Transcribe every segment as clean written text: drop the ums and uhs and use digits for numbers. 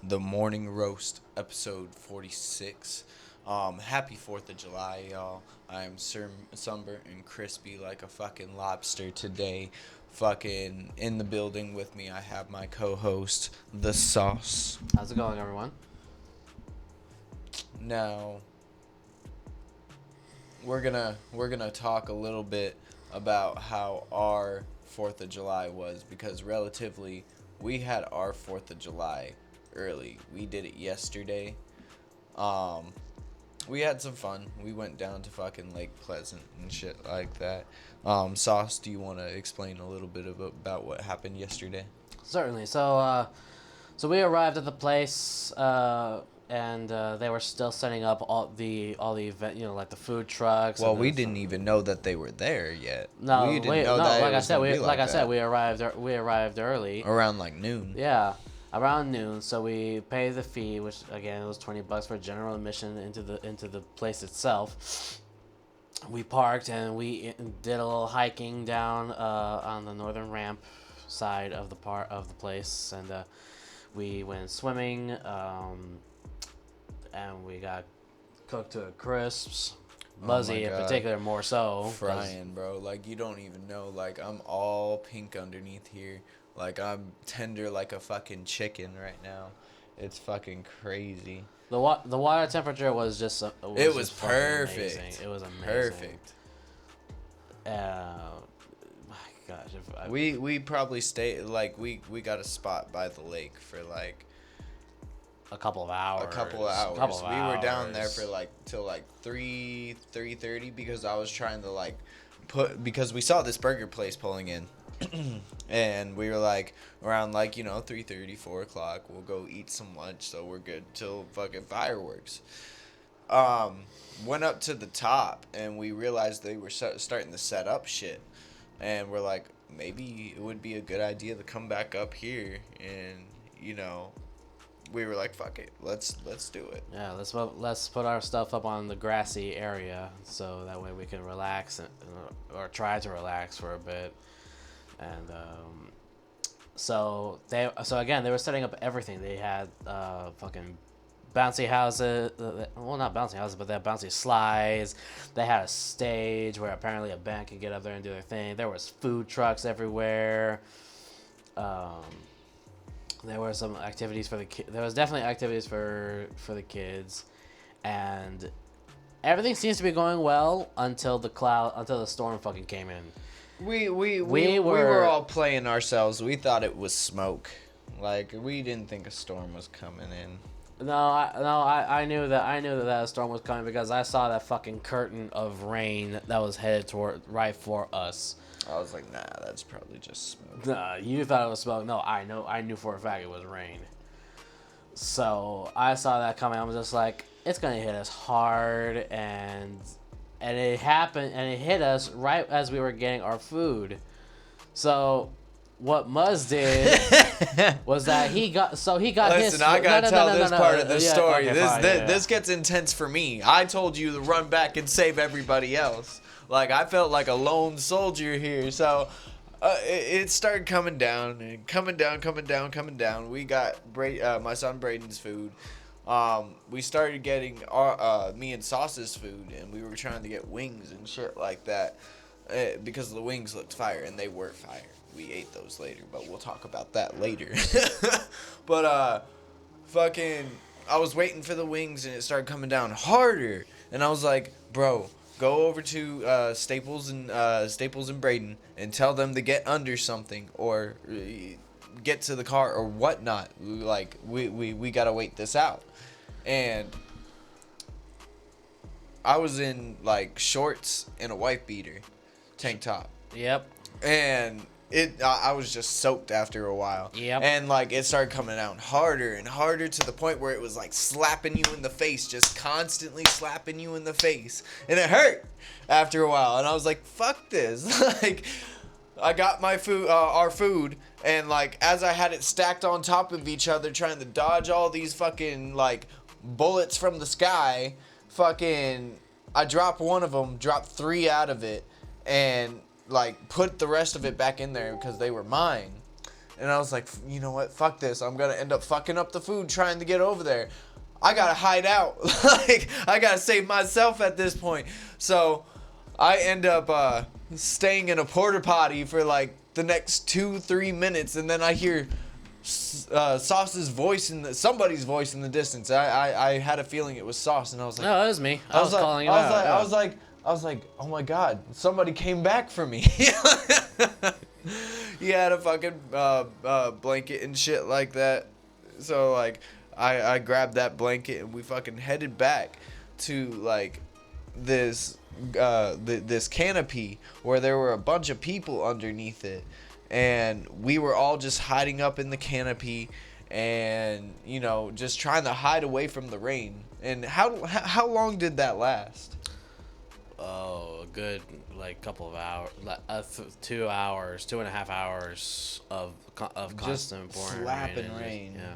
the Morning Roast, episode 46. Happy 4th of July, y'all. I am sunburnt and crispy like a fucking lobster today. Fucking in the building with me, I have my co-host, The Sauce. How's it going, everyone? Now, we're gonna talk a little bit about how our 4th of July was, because relatively we had our 4th of July early. We did it yesterday. We had some fun. We went down to fucking Lake Pleasant and shit like that. Sauce, do you want to explain a little bit about what happened yesterday? Certainly. So we arrived at the place, and they were still setting up all the event, like the food trucks. Well, and we didn't even know that they were there yet. No, we didn't know no. that. Like It I was said, gonna be like I said, that. we arrived early. Around like noon. Yeah, around noon. So we paid the fee, which again it was $20 for general admission into the place itself. We parked and we did a little hiking down on the northern ramp side of the place, and we went swimming, and we got cooked to crisps. Muzzy in God. particular, more so. Frying, bro. Like, you don't even know. Like, I'm all pink underneath here. Like, I'm tender like a fucking chicken right now. It's fucking crazy. The water temperature was just It was just fucking perfect. amazing. It was amazing. Perfect. My gosh, We probably stayed, like, we got a spot by the lake for, like, a couple of hours. we were down there for, like, till, like, 3:30 because I was trying to, like, because we saw this burger place pulling in. And we were like, around, like, 3:30, 4 o'clock, we'll go eat some lunch, so we're good till fucking fireworks. Went up to the top, and we realized they were starting to set up shit. And we're like, maybe it would be a good idea to come back up here. And, we were like, fuck it, let's do it. Yeah, let's put our stuff up on the grassy area so that way we can relax or try to relax for a bit. And so again, they were setting up everything. They had fucking bouncy houses, well, not bouncy houses, but they had bouncy slides. They had a stage where apparently a band could get up there and do their thing. There was food trucks everywhere. There were some activities for the kids. There was definitely activities for the kids, and everything seems to be going well until the storm fucking came in. We were all playing ourselves. We thought it was smoke. Like, we didn't think a storm was coming in. I knew that storm was coming because I saw that fucking curtain of rain that was headed toward right for us. I was like, nah, that's probably just smoke. Nah, you thought it was smoke. No, I knew for a fact it was rain. So I saw that coming. I was just like, it's gonna hit us hard, and it happened, and it hit us right as we were getting our food. So what Muzz did was that he got Listen, his. I gotta tell this part of the story. Okay, This gets intense for me. I told you to run back and save everybody else. Like, I felt like a lone soldier here. So it started coming down and coming down. We got my son Braden's food. We started getting me and Sauce's food, and we were trying to get wings and shit like that because the wings looked fire, and they were fire. We ate those later, but we'll talk about that later. But fucking, I was waiting for the wings, and it started coming down harder, and I was like, bro, go over to Staples and Braden and tell them to get under something or get to the car or whatnot. Like, we gotta wait this out. And I was in, like, shorts and a white beater tank top. Yep. And I was just soaked after a while. Yep. And, like, it started coming down harder and harder to the point where it was, like, slapping you in the face, just constantly slapping you in the face. And it hurt after a while. And I was like, fuck this. Like, I got my food, our food, and, like, as I had it stacked on top of each other, trying to dodge all these fucking, like, bullets from the sky, fucking, I dropped one of them, dropped 3 out of it, and, like, put the rest of it back in there because they were mine. And I was like, you know what? Fuck this. I'm going to end up fucking up the food trying to get over there. I got to hide out. Like, I got to save myself at this point. So I end up staying in a porta potty for like the next 2-3 minutes. And then I hear Sauce's voice somebody's voice in the distance. I had a feing it was Sauce. And I was like, No, it was me. I was like, calling you out. I was like, oh my god, somebody came back for me. He had a fucking blanket and shit like that. So like, I grabbed that blanket and we fucking headed back to like this this canopy where there were a bunch of people underneath it, and we were all just hiding up in the canopy, and you know, just trying to hide away from the rain. And how long did that last? Oh, a good like couple of hours, 2 hours, 2.5 hours of constant pouring slapping rain. rain. Yeah.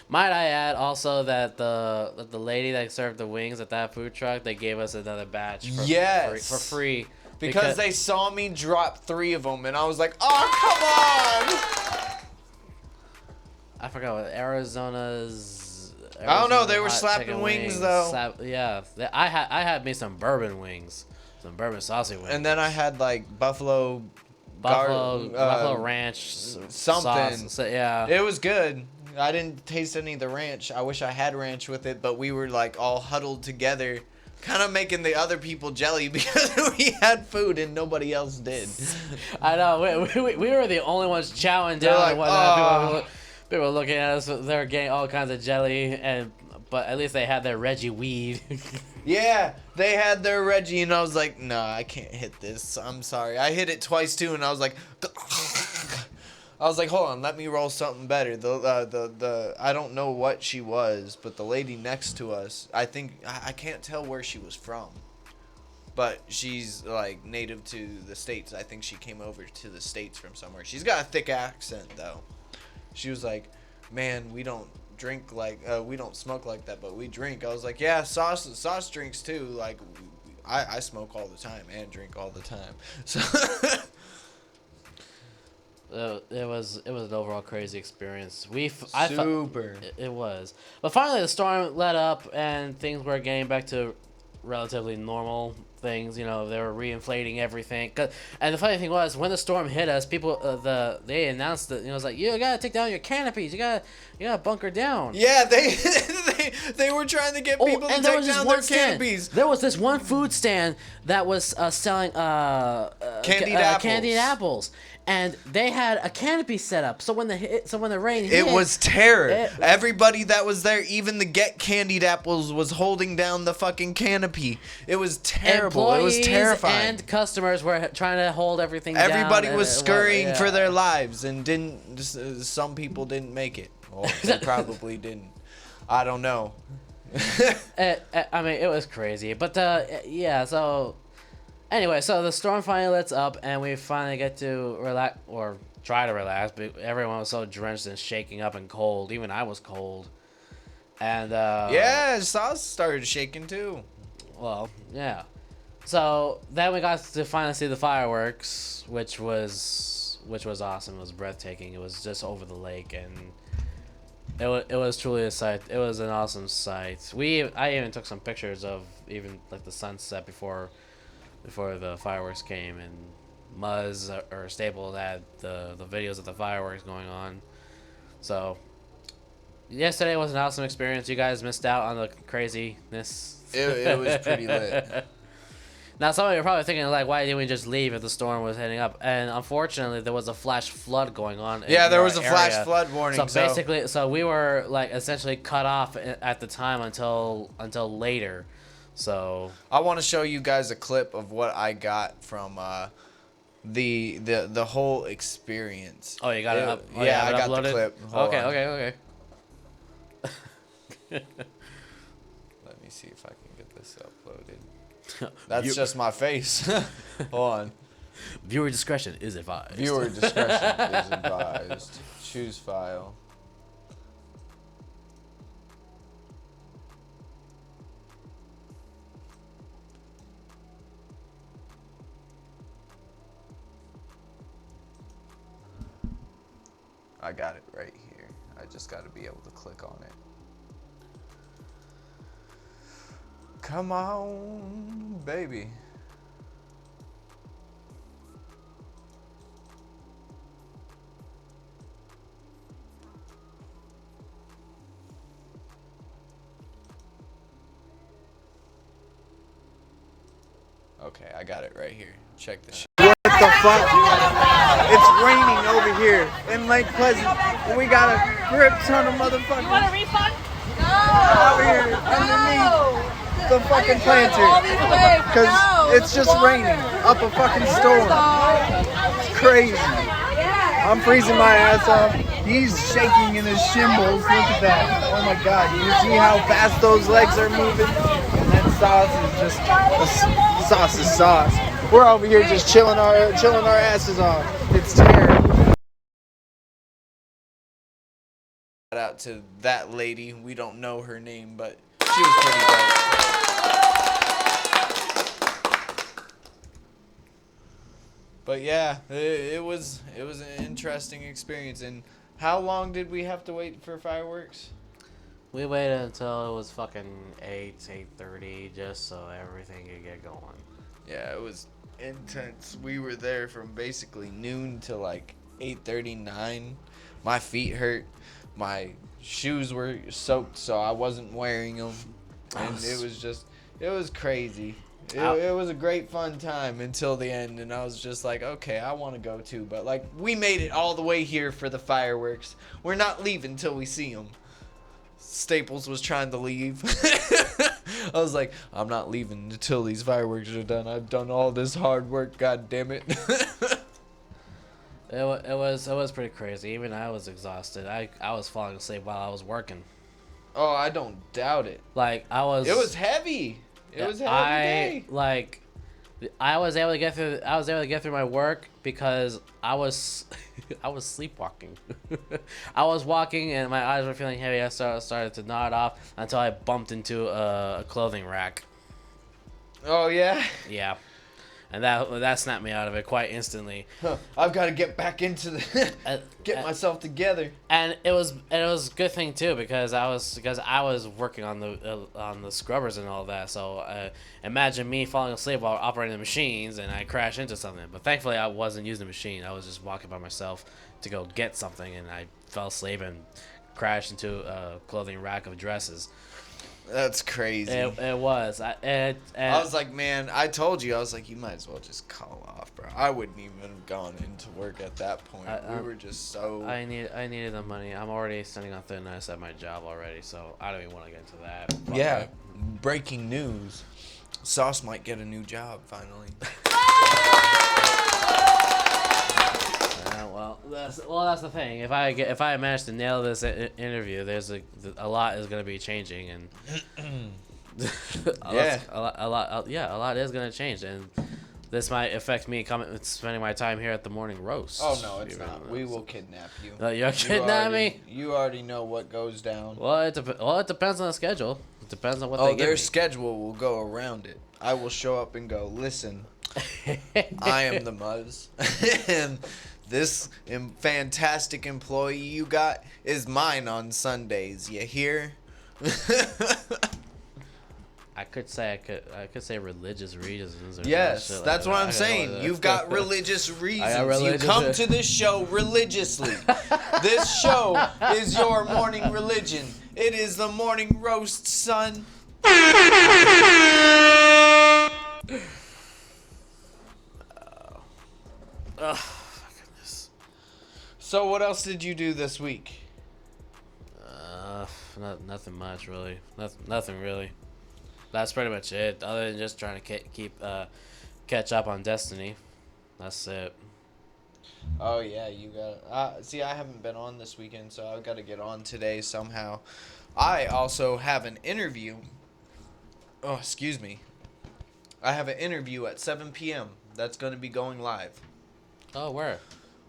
Might I add also that the lady that served the wings at that food truck, they gave us another batch for free. Because they saw me drop 3 of them, and I was like, oh, come on! I forgot what Arizona's. I don't know. They were hot slapping chicken wings though. Yeah, I had me some bourbon wings, some bourbon saucy wings. And then I had like buffalo ranch something. sauce. So, yeah, It was good. I didn't taste any of the ranch. I wish I had ranch with it, but we were like all huddled together, kind of making the other people jelly because we had food and nobody else did. I know. We were the only ones chowing They're down like, and whatnot. "Oh." People were looking at us. They were getting all kinds of jelly, but at least they had their Reggie weed. Yeah, they had their Reggie, and I was like, nah, I can't hit this. I'm sorry. I hit it twice too, and I was like, hold on, let me roll something better. The I don't know what she was, but the lady next to us, I think I can't tell where she was from, but she's like native to the States. I think she came over to the States from somewhere. She's got a thick accent though. She was like, man, we don't drink like we don't smoke like that, but we drink. I was like, yeah, sauce drinks too. Like I smoke all the time and drink all the time. So It was an overall crazy experience. super. It was, but finally the storm let up and things were getting back to relatively normal things. You know, they were reinflating everything. And the funny thing was, when the storm hit us, people they announced that, you know, it was like, you gotta take down your canopies. You gotta bunker down. Yeah, they were trying to get people to take down their canopies. There was this one food stand that was selling candied apples. And they had a canopy set up, so when the rain hit, it was terror. Everybody that was there, even the Get Candied Apples, was holding down the fucking canopy. It was terrible. It was terrifying. And customers were trying to hold everything down. Everybody was scurrying for their lives, and some people didn't make it. Well, they probably didn't. I don't know. I mean, it was crazy, but yeah. So anyway, so the storm finally lets up, and we finally get to relax, or try to relax, but everyone was so drenched and shaking up and cold. Even I was cold. And yeah, Sauce started shaking too. Well, yeah. So then we got to finally see the fireworks, which was awesome. It was breathtaking. It was just over the lake, and it was truly a sight. It was an awesome sight. I even took some pictures of even like the sunset before the fireworks came, and Muzz or Staple had the videos of the fireworks going on. So yesterday was an awesome experience. You guys missed out on the craziness. It was pretty lit. Now some of you are probably thinking, like, why didn't we just leave if the storm was heading up? And unfortunately, there was a flash flood going on. Yeah, there was a flash flood warning. So basically, we were like essentially cut off at the time until later. So I want to show you guys a clip of what I got from the whole experience. Oh, you got it up? Oh, yeah, I got uploaded? the clip. Hold on. Okay. Let me see if I can get this uploaded. That's just my face. Hold on. Viewer discretion is advised. Viewer discretion is advised. Choose file. I got it right here. I just got to be able to click on it. Come on, baby. Okay, I got it right here. Check this shit. What the fuck? It's raining over here in Lake Pleasant. And we got a grip ton of motherfuckers. You want a refund? Over here underneath the fucking planter. Because it's just raining up a fucking storm. It's crazy. I'm freezing my ass off. He's shaking in his shimbles. Look at that. Oh my god. You see how fast those legs are moving? And that sauce is just sauce is sauce. We're over here just chilling our asses off. It's terrible. Shout out to that lady. We don't know her name, but she was pretty dope. But yeah, it was an interesting experience. And how long did we have to wait for fireworks? We waited until it was fucking 8:30, just so everything could get going. Yeah, it was intense. We were there from basically noon to like 8:39. My feet hurt. My shoes were soaked, so I wasn't wearing them. And it was crazy. It was a great fun time until the end, and I was just like, okay, I want to go too. But like, we made it all the way here for the fireworks. We're not leaving till we see them. Staples was trying to leave. I was like, I'm not leaving until these fireworks are done. I've done all this hard work, god damn it. It was pretty crazy. Even I was exhausted. I was falling asleep while I was working. Oh, I don't doubt it. Like I was. It was heavy. It was a heavy day. I was able to get through. I was able to get through my work because I was sleepwalking. I was walking and my eyes were feeling heavy. I started to nod off until I bumped into a clothing rack. Oh yeah. Yeah, and that snapped me out of it quite instantly. Huh. I've got to get back into the get myself together. And it was a good thing too because I was working on the scrubbers and all that. So imagine me falling asleep while operating the machines and I crash into something. But thankfully I wasn't using the machine. I was just walking by myself to go get something and I fell asleep and crashed into a clothing rack of dresses. That's crazy. It was. I was like, man, I told you. I was like, you might as well just call off, bro. I wouldn't even have gone into work at that point. We were just so. I needed the money. I'm already standing on thin ice at my job already, so I don't even want to get into that. Yeah. Breaking news. Sauce might get a new job finally. That's the thing. If I manage to nail this interview, there's a lot is gonna be changing, and a lot is gonna change, and this might affect me spending my time here at the morning roast. Oh no, it's not. We will kidnap you. You'll kidnap me? You already know what goes down. Well, it depends on the schedule. It depends on what they give me. Their schedule will go around it. I will show up and go, listen, I am the Muzz, and this fantastic employee you got is mine on Sundays. You hear? I could say religious reasons. Yes, that's what I'm saying. You've got religious reasons. You come to this show religiously. This show is your morning religion. It is the morning roast, son. So what else did you do this week? Nothing much really. Nothing really. That's pretty much it. Other than just trying to catch up on Destiny. That's it. Oh yeah, you got. See, I haven't been on this weekend, so I've got to get on today somehow. I also have an interview. Oh, excuse me. I have an interview at 7 p.m. That's going to be going live. Oh, where?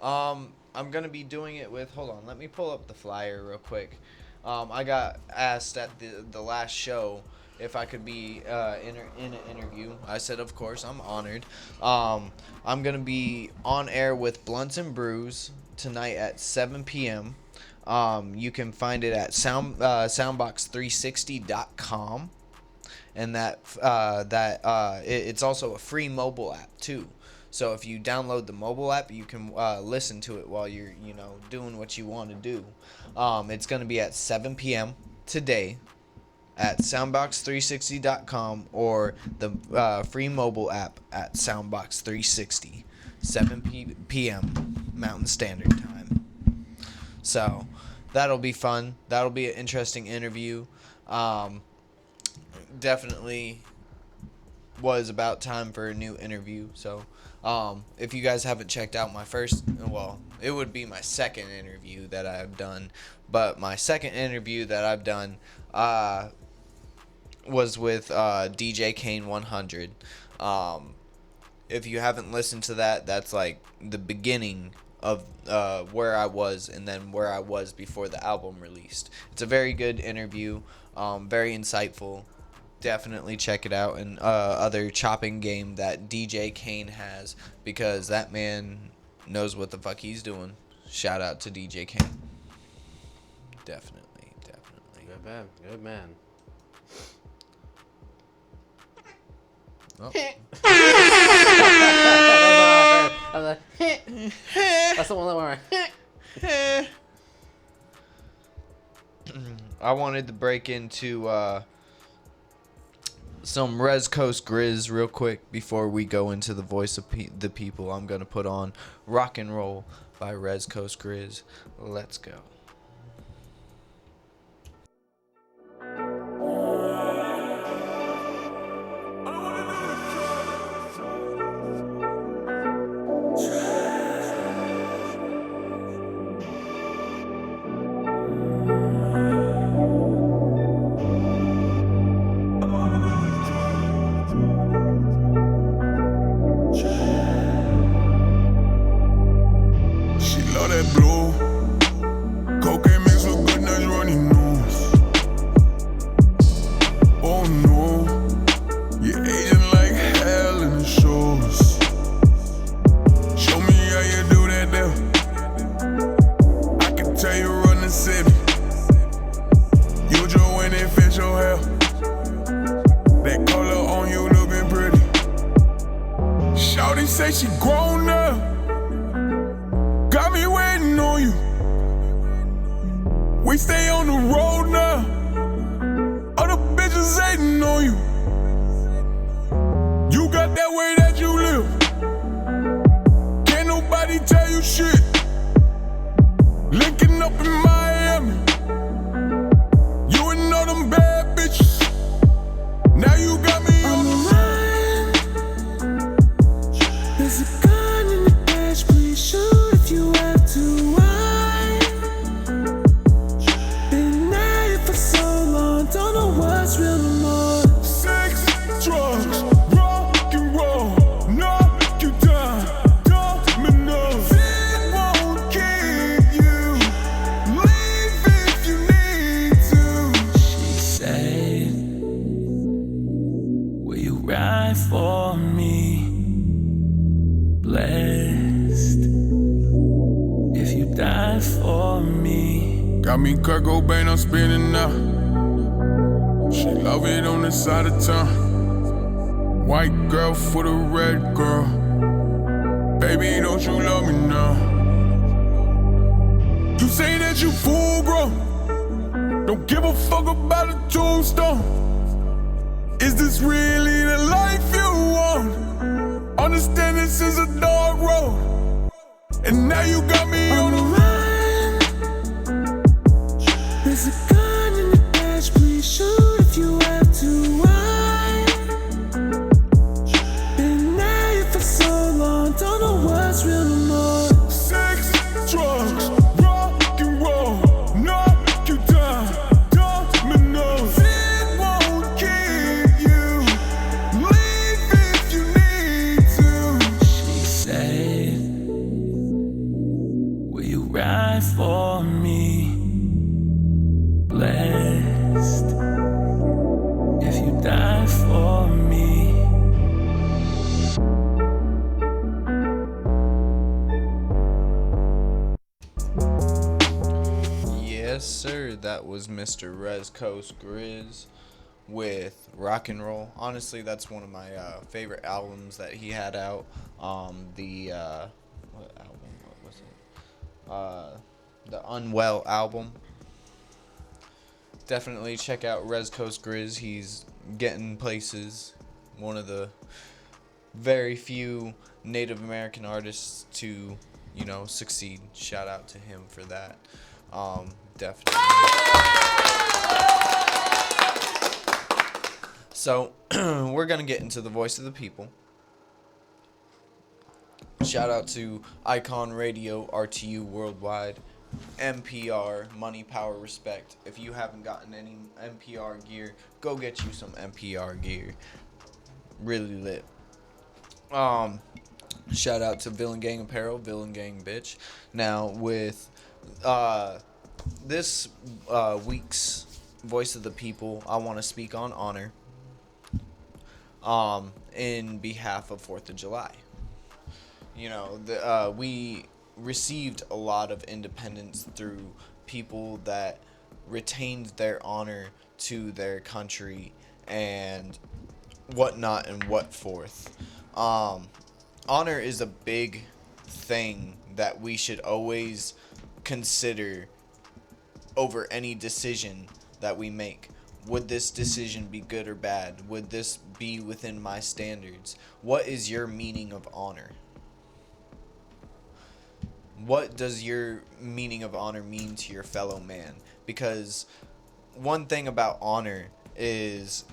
I'm going to be doing it with. Hold on, let me pull up the flyer real quick. I got asked at the last show if I could be in an interview. I said, of course, I'm honored. I'm going to be on air with Blunts and Brews, tonight at 7 p.m. You can find it at soundbox360.com, and it's also a free mobile app too. So if you download the mobile app, you can listen to it while you're doing what you want to do. It's going to be at 7 p.m. today at soundbox360.com or the free mobile app at soundbox360, 7 p.m. Mountain Standard Time. So that'll be fun. That'll be an interesting interview. Definitely was about time for a new interview. So if you guys haven't checked out it would be my second interview that I've done, but my second interview that I've done was with DJ Kane 100. If you haven't listened to that, that's like the beginning of where I was and then where I was before the album released. It's a very good interview, very insightful. Definitely check it out, and other chopping game that DJ Kane has, because that man knows what the fuck he's doing. Shout out to DJ Kane. Definitely. Good man. Oh. That's the one that went. I wanted to break into some Rez Coast Grizz real quick before we go into the voice of the people. I'm gonna put on Rock and Roll by Rez Coast Grizz. Let's go. Say she grown up, got me waiting on you. We stay on the road now, other bitches hating on you. You got that way that you live, can't nobody tell you shit. Linking up in Miami, you and all them bad bitches. Now you got me on the run. There's a gun in the dash, please shoot if you have to. I've been at it for so long, don't know what's real no more. Sex, drugs, rock and roll, knock you down, dominoes. It won't keep you, leave if you need to. She said, will you ride for me? Blessed if you die for me. Got me Kurt Cobain, I'm spinning now. She love it on the side of town. White girl for the red girl. Baby, don't you love me now? You say that you full grown, don't give a fuck about a tombstone. Is this really the life you want? Understand this is a dark road, and now you got me on the run. There's a gun in the dash, please shoot if you have to. I've been at it for so long, don't know what's real no more. Sex, drugs, rock and roll, knock you down, dominoes. It won't keep you, leave if you need to. She said, that was Mr. Rez Coast Grizz with Rock and Roll. Honestly, that's one of my favorite albums that he had out. What album? What was it? The Unwell album. Definitely check out Rez Coast Grizz. He's getting places. One of the very few Native American artists to, succeed. Shout out to him for that. Definitely. So, we're going to get into the voice of the people. Shout out to Icon Radio, RTU Worldwide, NPR, Money, Power, Respect. If you haven't gotten any NPR gear, go get you some NPR gear. Really lit. Shout out to Villain Gang Apparel, Villain Gang Bitch. Now, with this week's Voice of the People, I want to speak on honor in behalf of 4th of July. We received a lot of independence through people that retained their honor to their country and whatnot and what forth. Honor is a big thing that we should always consider over any decision that we make. Would this decision be good or bad? Would this be within my standards? What is your meaning of honor? What does your meaning of honor mean to your fellow man? Because one thing about honor is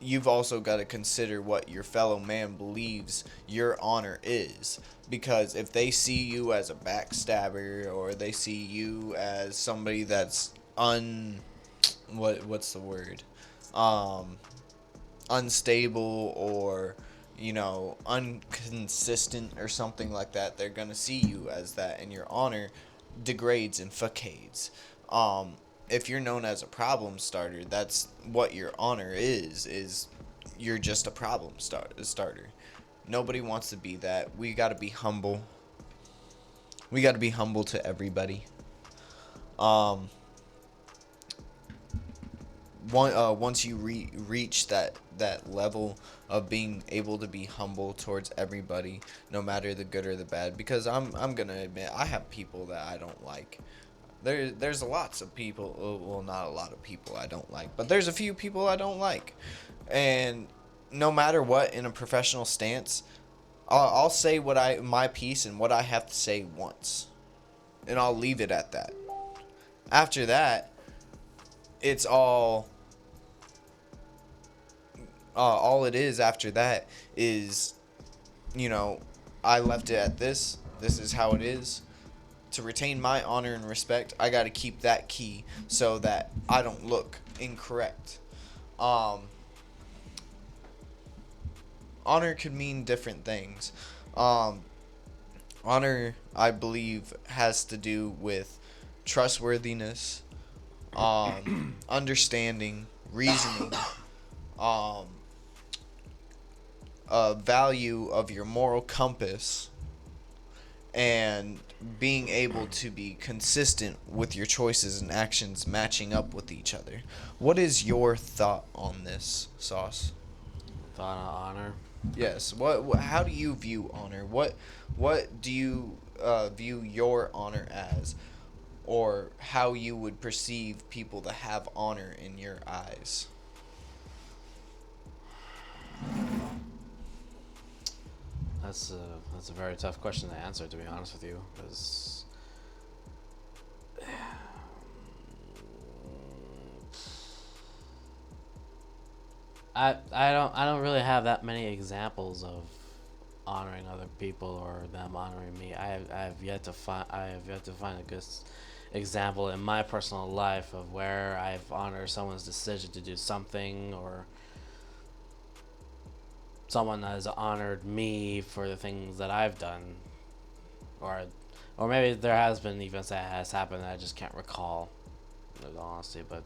you've also got to consider what your fellow man believes your honor is. Because if they see you as a backstabber, or they see you as somebody that's unstable, or inconsistent or something like that, they're gonna see you as that, and your honor degrades and facades. If you're known as a problem starter, that's what your honor is you're just a problem starter. Nobody wants to be that. We gotta be humble. We gotta be humble to everybody. Once you reach that level of being able to be humble towards everybody, no matter the good or the bad, because I'm gonna admit, I have people that I don't like. There's lots of people, well, not a lot of people I don't like, but there's a few people I don't like. And no matter what, in a professional stance, I'll say my piece and what I have to say once, and I'll leave it at that. After that, it's all it is after that is, I left it at this. This is how it is. To retain my honor and respect, I got to keep that key so that I don't look incorrect. Honor could mean different things. Honor, I believe, has to do with trustworthiness, understanding, reasoning, value of your moral compass, and being able to be consistent with your choices and actions matching up with each other. What is your thought on this, Sauce? Thought on honor? Yes. How do you view honor? What do you view your honor as, or how you would perceive people that have honor in your eyes? That's a very tough question to answer, to be honest with you, because I don't really have that many examples of honoring other people or them honoring me. I have yet to find a good example in my personal life of where I've honored someone's decision to do something, or someone has honored me for the things that I've done, or maybe there has been events that has happened that I just can't recall, in all honesty. But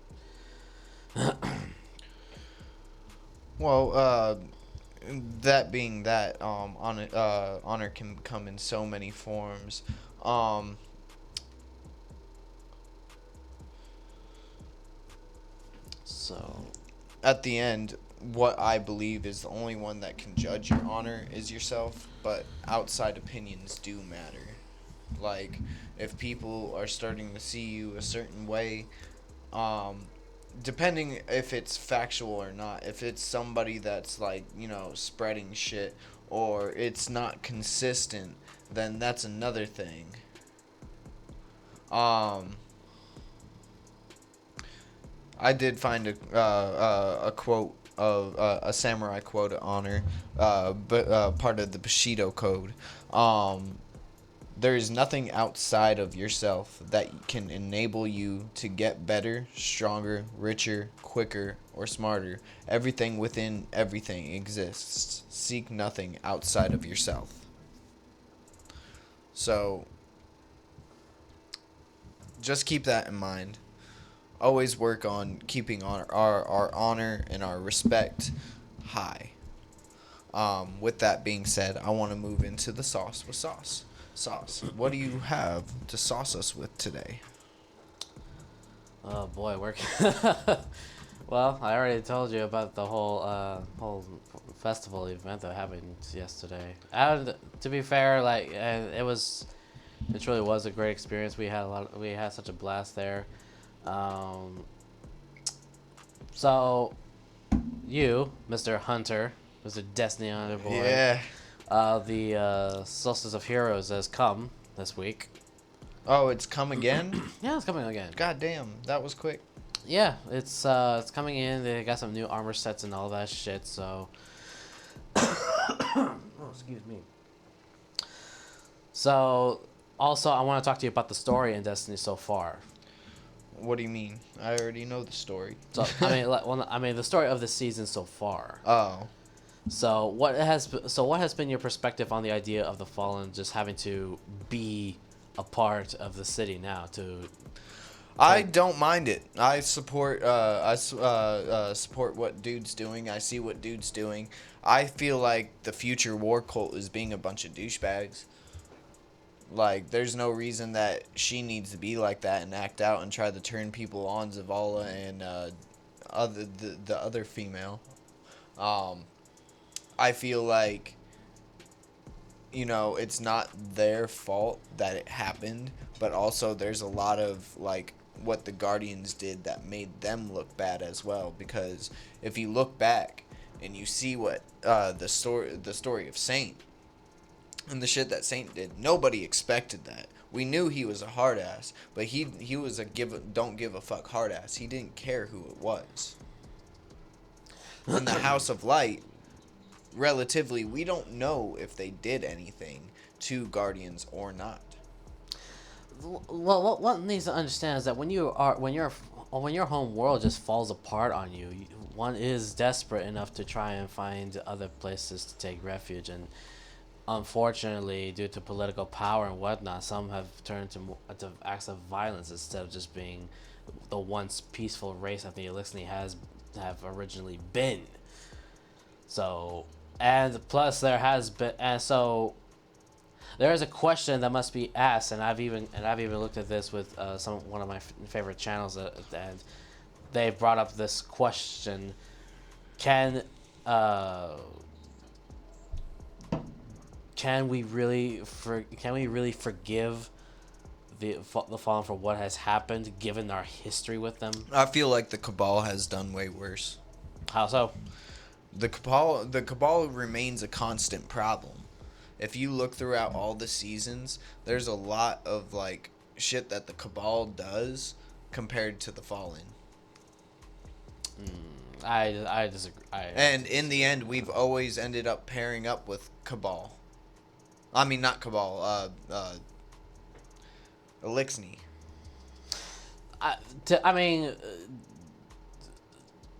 well, that being that, honor can come in so many forms. So, at the end, what I believe is the only one that can judge your honor is yourself, but outside opinions do matter. Like, if people are starting to see you a certain way, depending if it's factual or not, if it's somebody that's like, spreading shit, or it's not consistent, then that's another thing. I did find a quote of a samurai quote of honor, but part of the Bushido code. There is nothing outside of yourself that can enable you to get better, stronger, richer, quicker, or smarter. Everything within everything exists. Seek nothing outside of yourself. So, just keep that in mind. Always work on keeping our honor and our respect high. With that being said, I want to move into the sauce with sauce. Sauce, what do you have to sauce us with today? oh boy, we're. Well, I already told you about the whole festival event that happened yesterday. And to be fair, like, and it truly was a great experience. We had such a blast there. So, you, Mr. Hunter, Mr. Destiny Hunter Boy. Yeah. The Solstice of Heroes has come this week. Oh, it's come again? Yeah, it's coming again. God damn, that was quick. Yeah, it's coming in. They got some new armor sets and all that shit. So, oh, excuse me. So, also, I want to talk to you about the story in Destiny so far. What do you mean? I already know the story. So, I mean, the story of the season so far. Oh. So what has been your perspective on the idea of the Fallen just having to be a part of the city now? I don't mind it. I support support what dude's doing. I see what dude's doing. I feel like the future war cult is being a bunch of douchebags. Like, there's no reason that she needs to be like that and act out and try to turn people on Zavala and the other female. I feel like, it's not their fault that it happened, but also there's a lot of, like, what the Guardians did that made them look bad as well. Because if you look back and you see what the story of Saint and the shit that Saint did, nobody expected that. We knew he was a hard ass, but he was a don't give a fuck hard ass. He didn't care who it was. In the House of Light, relatively, we don't know if they did anything to Guardians or not. Well, what one needs to understand is that when your home world just falls apart on you, one is desperate enough to try and find other places to take refuge. And unfortunately, due to political power and whatnot, some have turned to acts of violence instead of just being the once peaceful race that the Eliksni have originally been. So, and plus there has been, and so there is a question that must be asked, and I've even looked at this with one of my favorite channels, and they brought up this question: Can we really forgive the Fallen for what has happened, given our history with them? I feel like the Cabal has done way worse. How so? The Cabal remains a constant problem. If you look throughout all the seasons, there's a lot of like shit that the Cabal does compared to the Fallen. I disagree. And in the end, we've always ended up pairing up with Cabal. I mean, not Cabal. Eliksni. I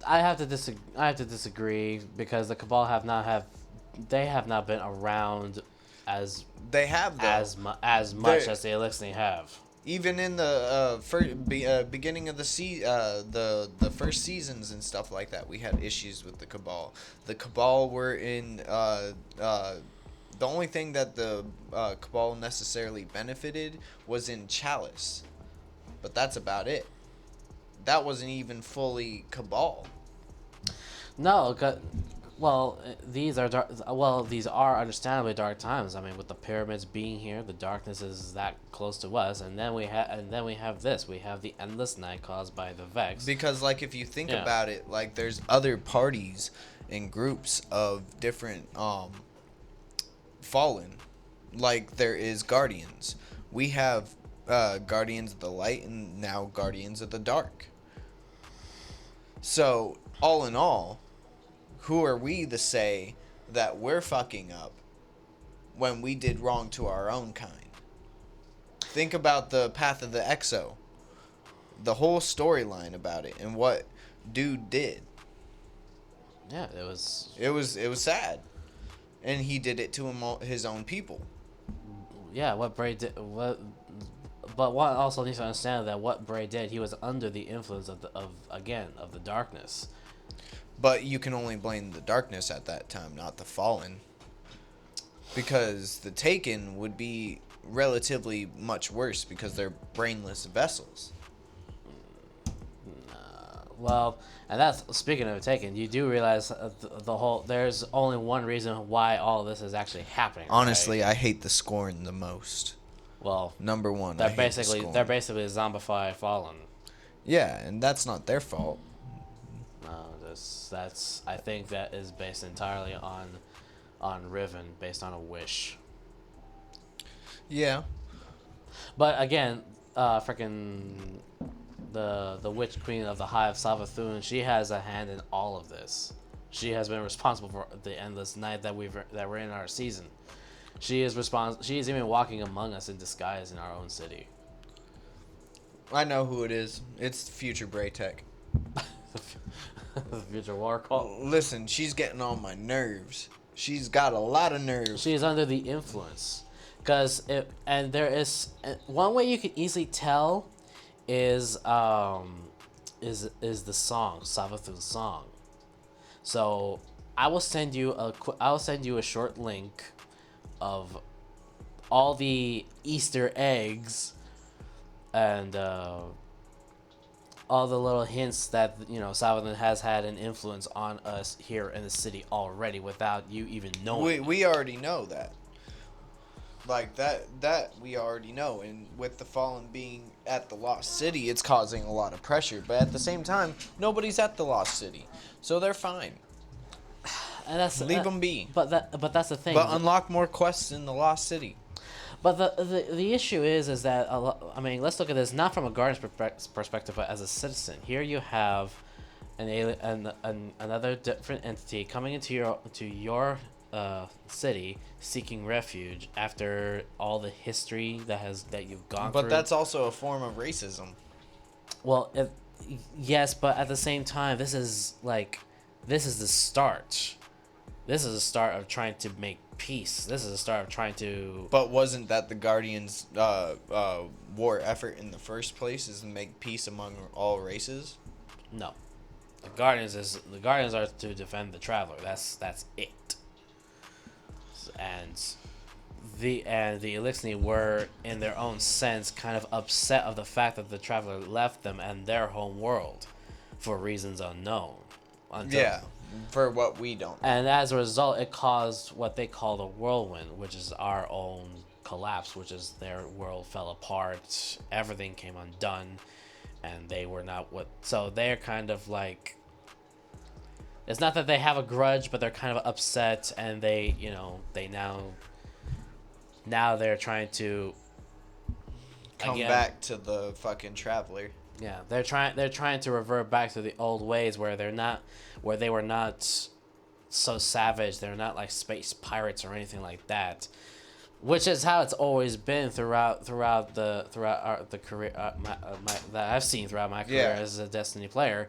have to disagree because the Cabal have not been around as They have though. as much as the Eliksni have. Even in the beginning of the first seasons and stuff like that, we had issues with the Cabal. The Cabal were in the only thing that the Cabal necessarily benefited was in Chalice, but that's about it. that wasn't even fully Cabal. No, well, these are dark. Well, these are understandably dark times. I mean, with the pyramids being here, the darkness is that close to us, and then we have this. We have the endless night caused by the Vex. Because, like, if you think Yeah. about it, like, there's other parties and groups of different fallen. Like, there is Guardians. We have Guardians of the Light and now Guardians of the Dark. So, all in all, who are we to say that we're fucking up when we did wrong to our own kind? Think about the Path of the Exo. The whole storyline about it and what dude did. Yeah, it was. It was sad. And he did it to his own people. Yeah, what Bray did. But one also needs to understand that what Bray did, he was under the influence of the darkness. But you can only blame the darkness at that time, not the fallen. Because the Taken would be relatively much worse because they're brainless vessels. Well, and that's speaking of Taken. You do realize the whole. There's only one reason why all this is actually happening. Honestly, right? I hate the Scorn the most. Well, Number one, they're I hate the basically Scorn. they're basically zombified fallen. Yeah, and that's not their fault. No, that's I think that is based entirely on Riven, based on a wish. Yeah. But again, freaking the witch queen of the Hive, Savathun, she has a hand in all of this. She has been responsible for the endless night that we're in our season. She is She is even walking among us in disguise in our own city. I know who it is. It's future Braytech. The future war call. Listen, she's getting on my nerves. She's got a lot of nerves. She is under the influence, and there is one way you can easily tell is the song, Savathun's song. So I will send you a short link of all the Easter eggs and all the little hints that Savathun has had an influence on us here in the city already without you even knowing. We already know that. Like that we already know, and with the Fallen being at the Lost City, it's causing a lot of pressure. But at the same time, nobody's at the Lost City, so they're fine. And that's Leave them be. But that's the thing. But unlock more quests in the Lost City. But the issue is that I mean, let's look at this not from a Guardian's perspective, but as a citizen. Here you have an alien, another different entity coming into your city, seeking refuge after all the history that you've gone through. But that's also a form of racism. Well, yes, but at the same time, this is the start. This is the start of trying to make peace. This is the start of trying to. But wasn't that the Guardians' war effort in the first place? Is to make peace among all races? No, the Guardians are to defend the Traveler. That's it. And the Elixni were, in their own sense, kind of upset of the fact that the Traveler left them and their home world for reasons unknown. Yeah, for what we don't know. And as a result, it caused what they call the whirlwind, which is our own collapse, which is their world fell apart, everything came undone, and they were not what. So they're kind of like. It's not that they have a grudge, but they're kind of upset, and they now they're trying to Come back to the fucking Traveler. Yeah, they're trying to revert back to the old ways where they were not so savage. They're not like space pirates or anything like that, which is how it's always been throughout the career that I've seen throughout my career as a Destiny player.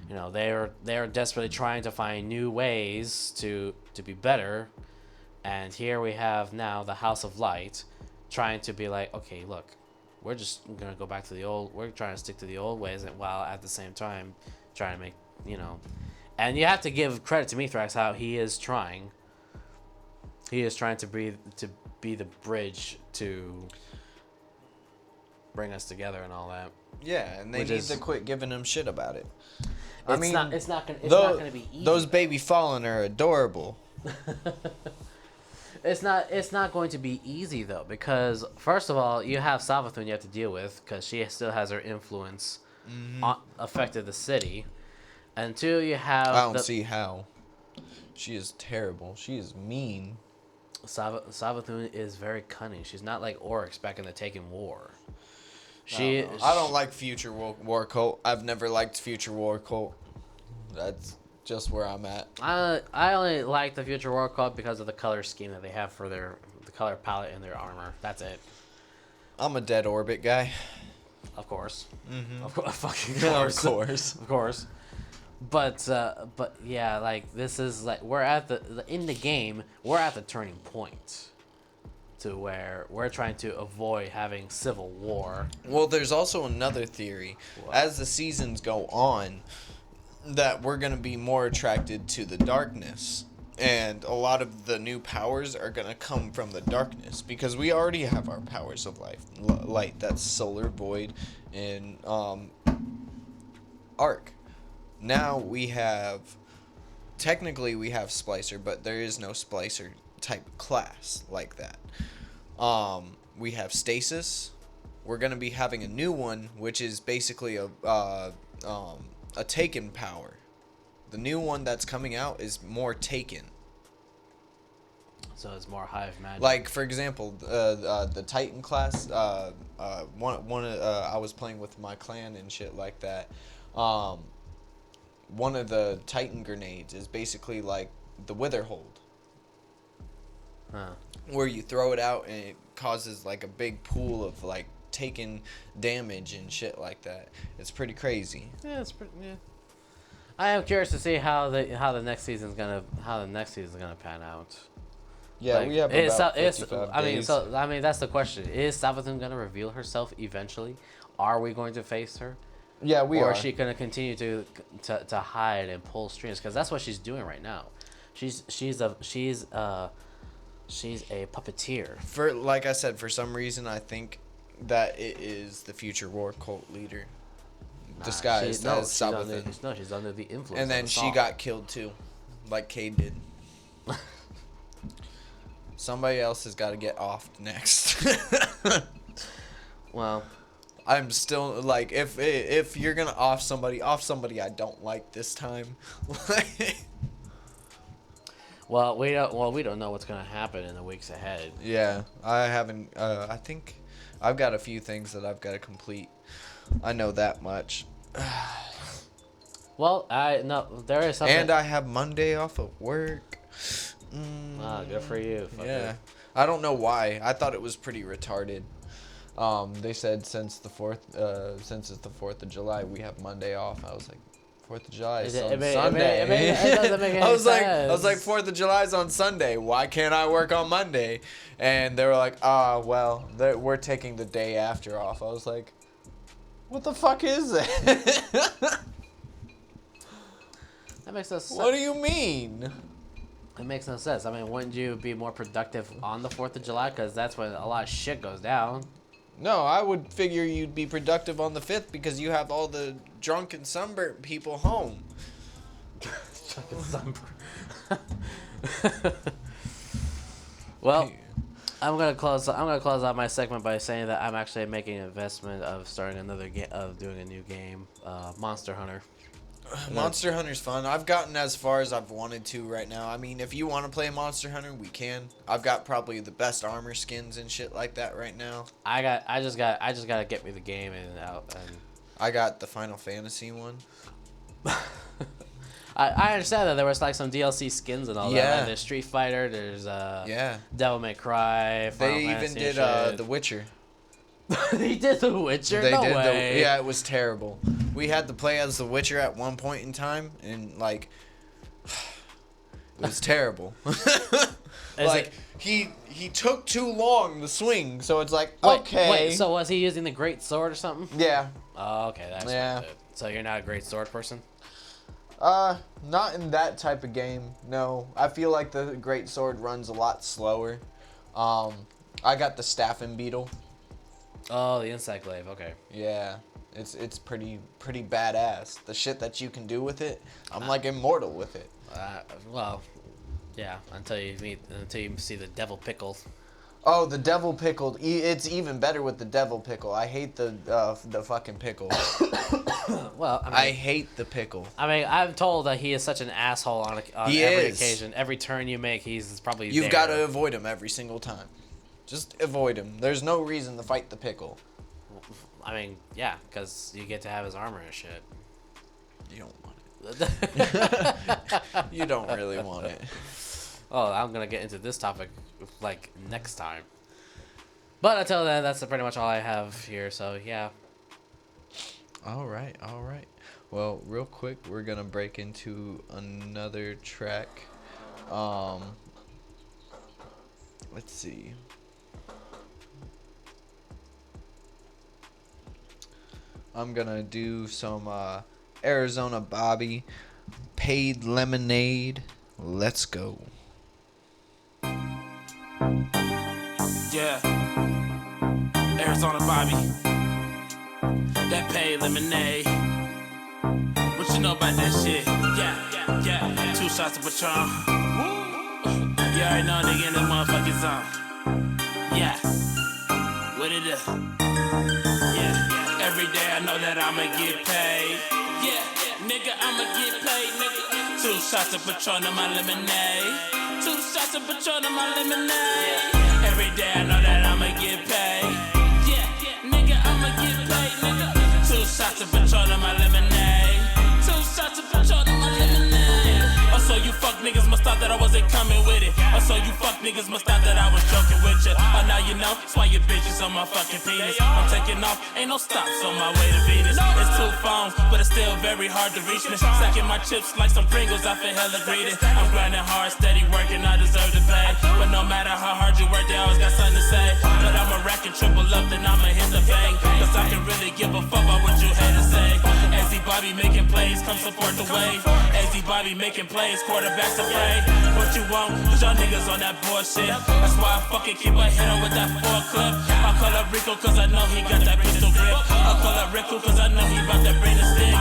They're desperately trying to find new ways to be better, and here we have now the House of Light trying to be like, okay, look. We're just gonna go back to the old. We're trying to stick to the old ways, and while at the same time trying to make And you have to give credit to Mithrax how he is trying. He is trying to be the bridge to bring us together and all that. Yeah, and they Which need is- to quit giving him shit about it. It's not gonna be easy. Those baby Fallen are adorable. It's not going to be easy though, because first of all, you have Savathun you have to deal with because she still has her influence affected the city, and two, you have I don't see how. She is terrible. She is mean. Savathun is very cunning. She's not like Oryx back in the Taken War. I don't like Future War Cult. I've never liked Future War Cult. That's just where I'm at. I only like the Future War Cult because of the color scheme that they have for the color palette in their armor. That's it. I'm a Dead Orbit guy. Of course. Mm-hmm. Of course. Fucking Of course. course. Of course. But yeah, like this is like we're at in the game, we're at the turning point to where we're trying to avoid having civil war. Well, there's also another theory. What? As the seasons go on, that we're going to be more attracted to the darkness. And a lot of the new powers are going to come from the darkness. Because we already have our powers of light. That's Solar, Void, and Arc. Now we have... Technically we have Splicer, but there is no Splicer type class like that. We have Stasis. We're going to be having a new one, which is basically a Taken power. The new one that's coming out is more Taken. So it's more Hive magic. Like, for example, the Titan class, I was playing with my clan and shit like that. One of the Titan grenades is basically like the Witherhold. Huh. Where you throw it out and it causes like a big pool of like taking damage and shit like that. It's pretty crazy. Yeah, it's pretty. Yeah. I am curious to see how the next season's gonna pan out. Yeah, Like, we have about 55 days. I mean, that's the question. Is Savathun gonna reveal herself eventually? Are we going to face her? Yeah, we Or are. is she gonna continue to hide and pull strings? Because that's what she's doing right now. She's a puppeteer. For like I said, for some reason I think that it is the Future War Cult leader disguised as Savathun. She's under the influence. And then of the she song. got killed too, like Cade did. Somebody else has got to get off next. Well, I'm still like, if you're gonna off somebody I don't like this time. well, we don't know what's gonna happen in the weeks ahead. Yeah, I haven't. I think I've got a few things that I've got to complete. I know that much. Well, there is something. And I have Monday off of work. Good for you. Fucker. Yeah, I don't know why. I thought it was pretty retarded. They said since it's the 4th of July, we have Monday off. I was like, 4th of July is on Sunday. It doesn't make any I was sense. like 4th of July is on Sunday. Why can't I work on Monday? And they were like, well, we're taking the day after off. I was like, what the fuck is that? That makes no sense. What do you mean? It makes no sense. I mean, wouldn't you be more productive on the 4th of July? Because that's when a lot of shit goes down. No, I would figure you'd be productive on the 5th because you have all the drunk and sunburnt people home. Well, I'm gonna close out my segment by saying that I'm actually making an investment of starting another game, of doing a new game, Monster Hunter. Monster Hunter's fun. I've gotten as far as I've wanted to right now. I mean, if you want to play Monster Hunter, we can. I've got probably the best armor skins and shit like that right now. I just gotta get me the game and out. And I got the Final Fantasy one. I understand that there was like some DLC skins and all that. Yeah. Like, there's Street Fighter. There's Yeah. Devil May Cry. Final They even Fantasy did and shit. The Witcher. They did The Witcher. They no did way. yeah, it was terrible. We had to play as the Witcher at one point in time, and like, it was terrible. Like he took too long to swing, so it's like okay. Wait, so was he using the great sword or something? Yeah. Oh, okay, that's Yeah. it. So you're not a great sword person? Not in that type of game. No, I feel like the great sword runs a lot slower. I got the Staffin Beetle. Oh, the insect glaive. Okay. Yeah, it's pretty badass. The shit that you can do with it, I'm like immortal with it. Well, yeah. Until you see the devil pickle. Oh, the devil pickled. It's even better with the devil pickle. I hate the fucking pickle. Well, I hate the pickle. I mean, I'm told that he is such an asshole on He every is. occasion. Every turn you make, he's probably You've there. got to avoid him every single time. Just avoid him. There's no reason to fight the pickle. I mean, yeah, because you get to have his armor and shit. You don't want it. You don't really want it. Oh, I'm gonna get into this topic like next time. But until then, that's pretty much all I have here. So yeah. All right. Well, real quick, we're gonna break into another track. Let's see. I'm gonna do some Arizona Bobby, Paid Lemonade. Let's go. Yeah, Arizona Bobby, that Paid Lemonade. What you know about that shit? Yeah. 2 shots of Patron. You already know nigga in this motherfucking zone. Yeah, what it is? Yeah, every day I know that I'ma get paid. Yeah, nigga, I'ma get paid, nigga. 2 shots of Patron in my lemonade. 2 shots of Patron in my lemonade. Every day I know that I'ma get paid. Yeah, nigga, I'ma get paid, nigga. 2 shots of Patron in my lemonade. 2 shots of Patron in my lemonade. Oh, so you fuck niggas must thought that I wasn't coming with it. Oh, so you fuck niggas must thought that I was joking with you. Oh, now you know, that's why your bitches on my fucking penis. I'm taking off, ain't no stops on my way to Venus. It's 2 phones, but it's still very hard to reach me. Stacking my chips like some Pringles, I feel hella greedy. I'm grinding hard, steady working, I deserve to pay. But no matter how hard you work, they always got something to say. But I'ma rack and triple up, then I'ma hit the bank. Cause I can really give a fuck about what you had to say. AZ Bobby making plays, come support the wave. AZ Bobby making plays, quarterbacks afraid. What you want, cause y'all niggas on that bullshit. That's why I fucking keep a hit on with that 4 clip. I call up Rico cause I know he got that pistol grip. I call up Rico cause I know he bout that bring the stick.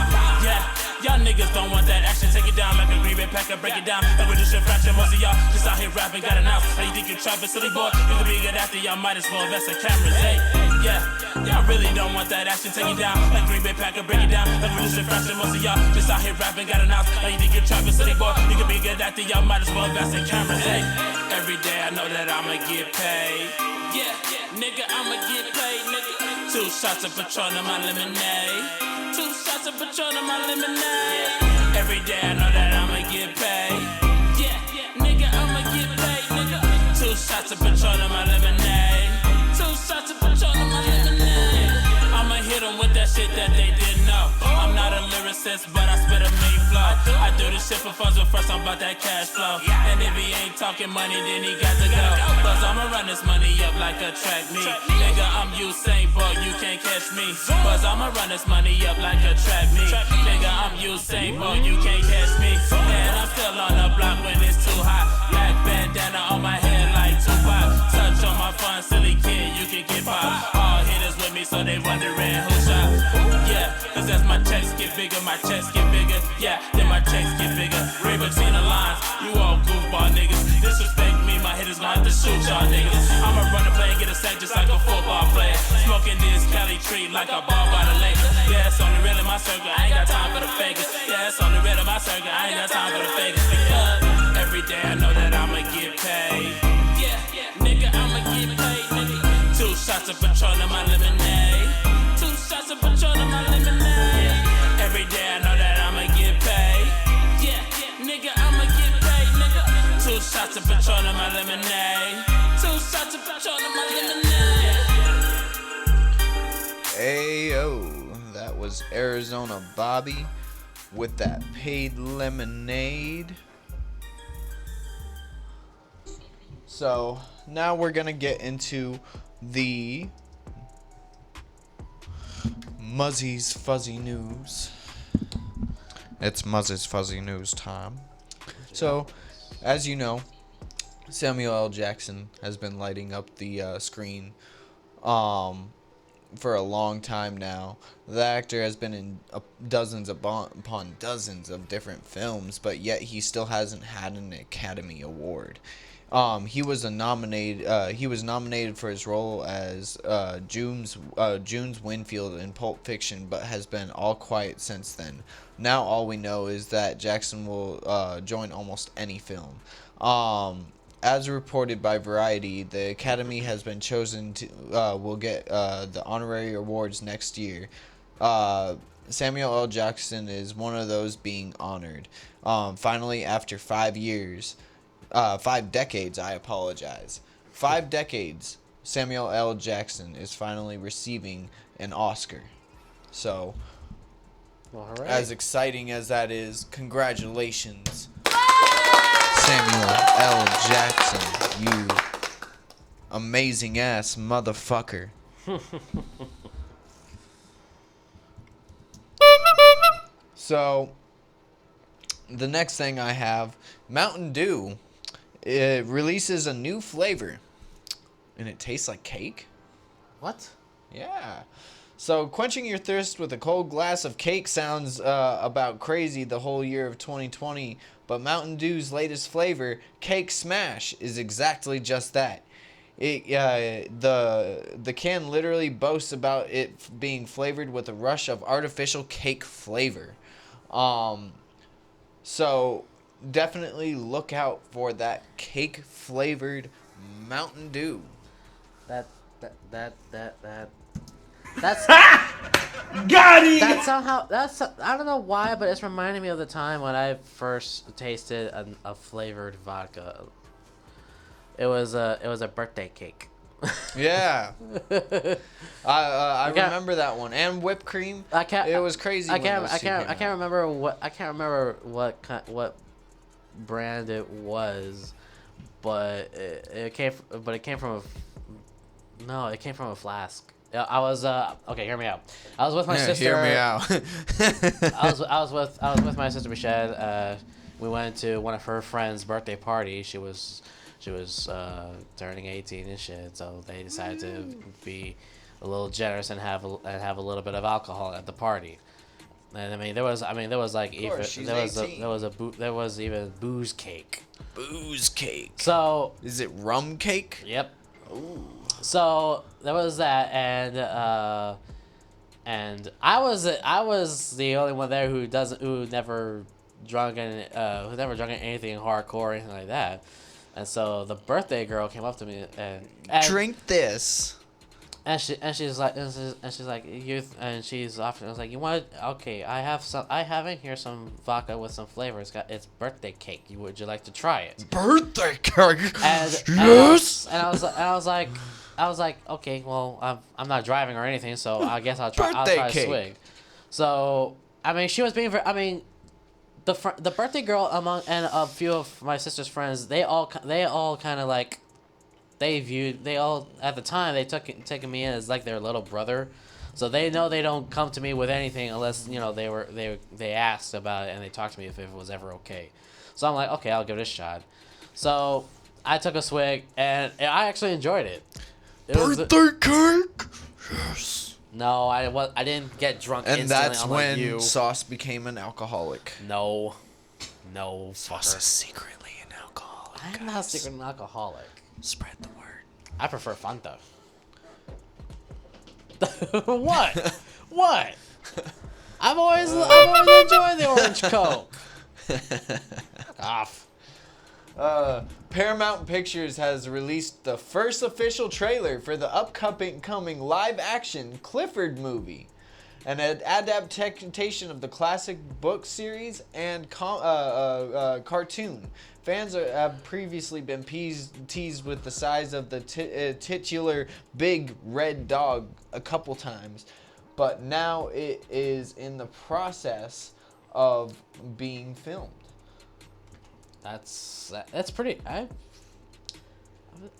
Yeah. Y'all niggas don't want that action, take it down like a Green Bay Packer, break it down like we just shit fraction. Most of y'all just out here rapping, got an ounce. How you think you're trapping, silly boy? You can be good after, y'all might as well invest in cameras, hey. Yeah, y'all really don't want that action, take it down like Green Bay Packer, break it down like we just shit fraction. Most of y'all just out here rapping, got an ounce. How you think you're trapping, silly boy? You can be good after, y'all might as well invest in cameras, hey. Every day I know that I'ma get paid. Yeah, nigga, I'ma get paid, nigga. 2 shots of Patron in my lemonade. 2 shots of Patron in my lemonade. Every day I know that I'ma get paid. Yeah, nigga, I'ma get paid, nigga. 2 shots of Patron in my lemonade. 2 shots of Patron in my lemonade. I'ma hit them with that shit that they didn't know. I'm not a lyricist, but I spit a mean flow. I do this shit for fun, but first I'm about that cash flow. And if he ain't talking money, then he got to go. Cause I'ma run this money up like a track meet. Nigga, I'm Usain Bolt, you can't catch me. Cause I'ma run this money up like a track meet. Nigga, I'm Usain Bolt, you can't catch me. And I'm still on the block when it's too hot. Black bandana on my head like Tupac. Touch on my fun, silly kid, you can get pop. All hitters with me, so they wondering who shot. Yeah, cause as my checks get bigger, my checks get bigger. Yeah, then my checks get bigger. Read between the lines, you all goofball niggas. Disrespect me, my hitters gon' have to shoot y'all niggas. I'ma run the play and get a sack just like a football player. Smoking this Cali tree like a ball by the Lakers. Yeah, it's on the real in my circle, I ain't got time for the fakers. Yeah, it's on the real in my circle, I ain't got time for the fakers. Because every day I know that I'ma get paid. Yeah, nigga, I'ma get paid, nigga. 2 shots of Patron in my lemonade. 2 shots of Patron in my lemonade. Every day I know that I'ma get paid. Yeah, nigga, I'ma get paid, nigga. 2 shots of Patron in my lemonade. 2 shots of Patron in my lemonade. Ayo, that was Arizona Bobby with that Paid Lemonade. So now we're gonna get into the Muzzy's Fuzzy News. It's Muzzy's Fuzzy News time. So, as you know, Samuel L. Jackson has been lighting up the screen for a long time now. The actor has been in dozens upon dozens of different films, but yet he still hasn't had an Academy Award. He was nominated for his role as Junes Winfield in Pulp Fiction, but has been all quiet since then. Now all we know is that Jackson will join almost any film. As reported by Variety, the Academy has been chosen to will get the honorary awards next year. Samuel L. Jackson is one of those being honored. Finally, after 5 decades, I apologize. 5 decades, Samuel L. Jackson is finally receiving an Oscar. So, Well, hooray. as exciting as that is, congratulations, Samuel L. Jackson, you amazing ass motherfucker. So, the next thing I have, Mountain Dew, it releases a new flavor, and it tastes like cake. What? Yeah. So, quenching your thirst with a cold glass of cake sounds about crazy the whole year of 2020, but Mountain Dew's latest flavor, Cake Smash, is exactly just that. The can literally boasts about it being flavored with a rush of artificial cake flavor. So definitely look out for that cake flavored Mountain Dew. That's Got him! that somehow I don't know why, but it's reminding me of the time when I first tasted a flavored vodka. It was a birthday cake. Yeah. I got- remember that one. And whipped cream. I can't. It was crazy. I when can't. those I two can't. came I can't out. remember what. I can't remember what brand it was, but it came. But it came from a. No, it came from a flask. I was okay. Hear me out. I was with my sister. Hear me out. I was with my sister Michelle. We went to one of her friends' birthday party. She was turning 18 and shit. So they decided to be a little generous and have a little bit of alcohol at the party. And there was like even she's there was 18. there was even booze cake. Booze cake. So Is it rum cake? yep. So there was that, and I was the only one there who never drunk anything hardcore or anything like that. And so the birthday girl came up to me and Drink this. and she's like she's offering. I was like, you want? Okay, I have in here some vodka with some flavor. It's birthday cake. Would you like to try it? Birthday cake. And Yes. I was like, okay, well, I'm not driving or anything, so I guess I'll try Birthday a cake. swig. So I mean, she was being the birthday girl and a few of my sister's friends, they all kind of like, they all at the time they taken me in as like their little brother, so they know they don't come to me with anything unless they asked about it and they talked to me if it was ever okay. So I'm like, okay, I'll give it a shot. So I took a swig and I actually enjoyed it. Birthday cake. Yes. No, I didn't get drunk And instantly, that's unlike when you. Sauce became an alcoholic. No, Sauce fucker. is secretly an alcoholic. I'm not secretly an alcoholic. Spread the word. I prefer Fanta. What? What? I've always enjoyed the orange Coke. Fuck off. Paramount Pictures has released the first official trailer for the upcoming live-action Clifford movie, an adaptation of the classic book series and cartoon. Fans have previously been teased with the size of the titular big red dog a couple times, but now it is in the process of being filmed. That's pretty. I've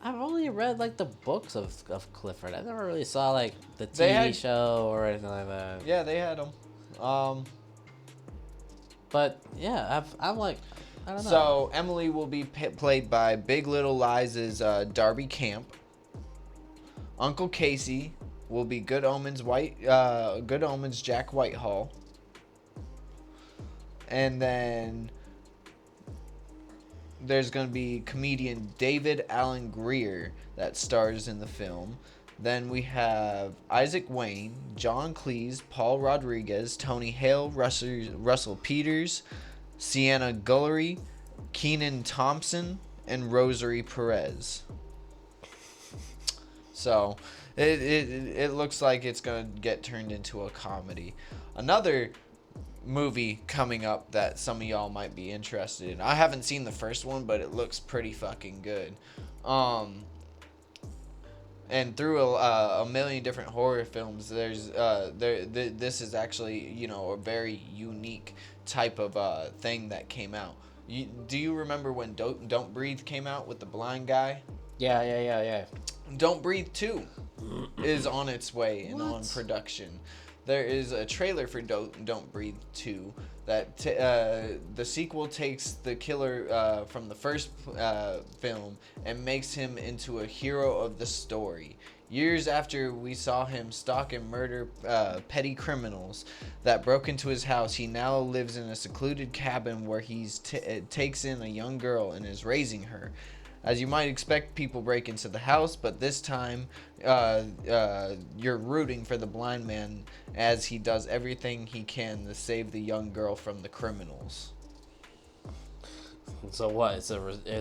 only read like the books of Clifford. I never really saw like the TV show or anything like that. Yeah, they had them. But yeah, I'm like, I don't know. So Emily will be played by Big Little Lies' Darby Camp. Uncle Casey will be Good Omens Jack Whitehall. And then there's going to be comedian David Alan Grier that stars in the film. Then we have Isaac Wayne, John Cleese, Paul Rodriguez, Tony Hale, Russell Peters, Sienna Gullery, Kenan Thompson, and Rosary Perez. So it looks like it's going to get turned into a comedy. Another movie coming up that some of y'all might be interested in. I haven't seen the first one, but it looks pretty fucking good. And through a million different horror films, there's this is actually, you know, a very unique type of thing that came out. Do you remember when Don't Breathe came out with the blind guy? Yeah. Don't Breathe 2 is on its way and on What? production. There is a trailer for Don't Breathe 2 that the sequel takes the killer from the first film and makes him into a hero of the story. Years after we saw him stalk and murder petty criminals that broke into his house, he now lives in a secluded cabin where he takes in a young girl and is raising her. As you might expect, people break into the house, but this time you're rooting for the blind man as he does everything he can to save the young girl from the criminals. So what? Is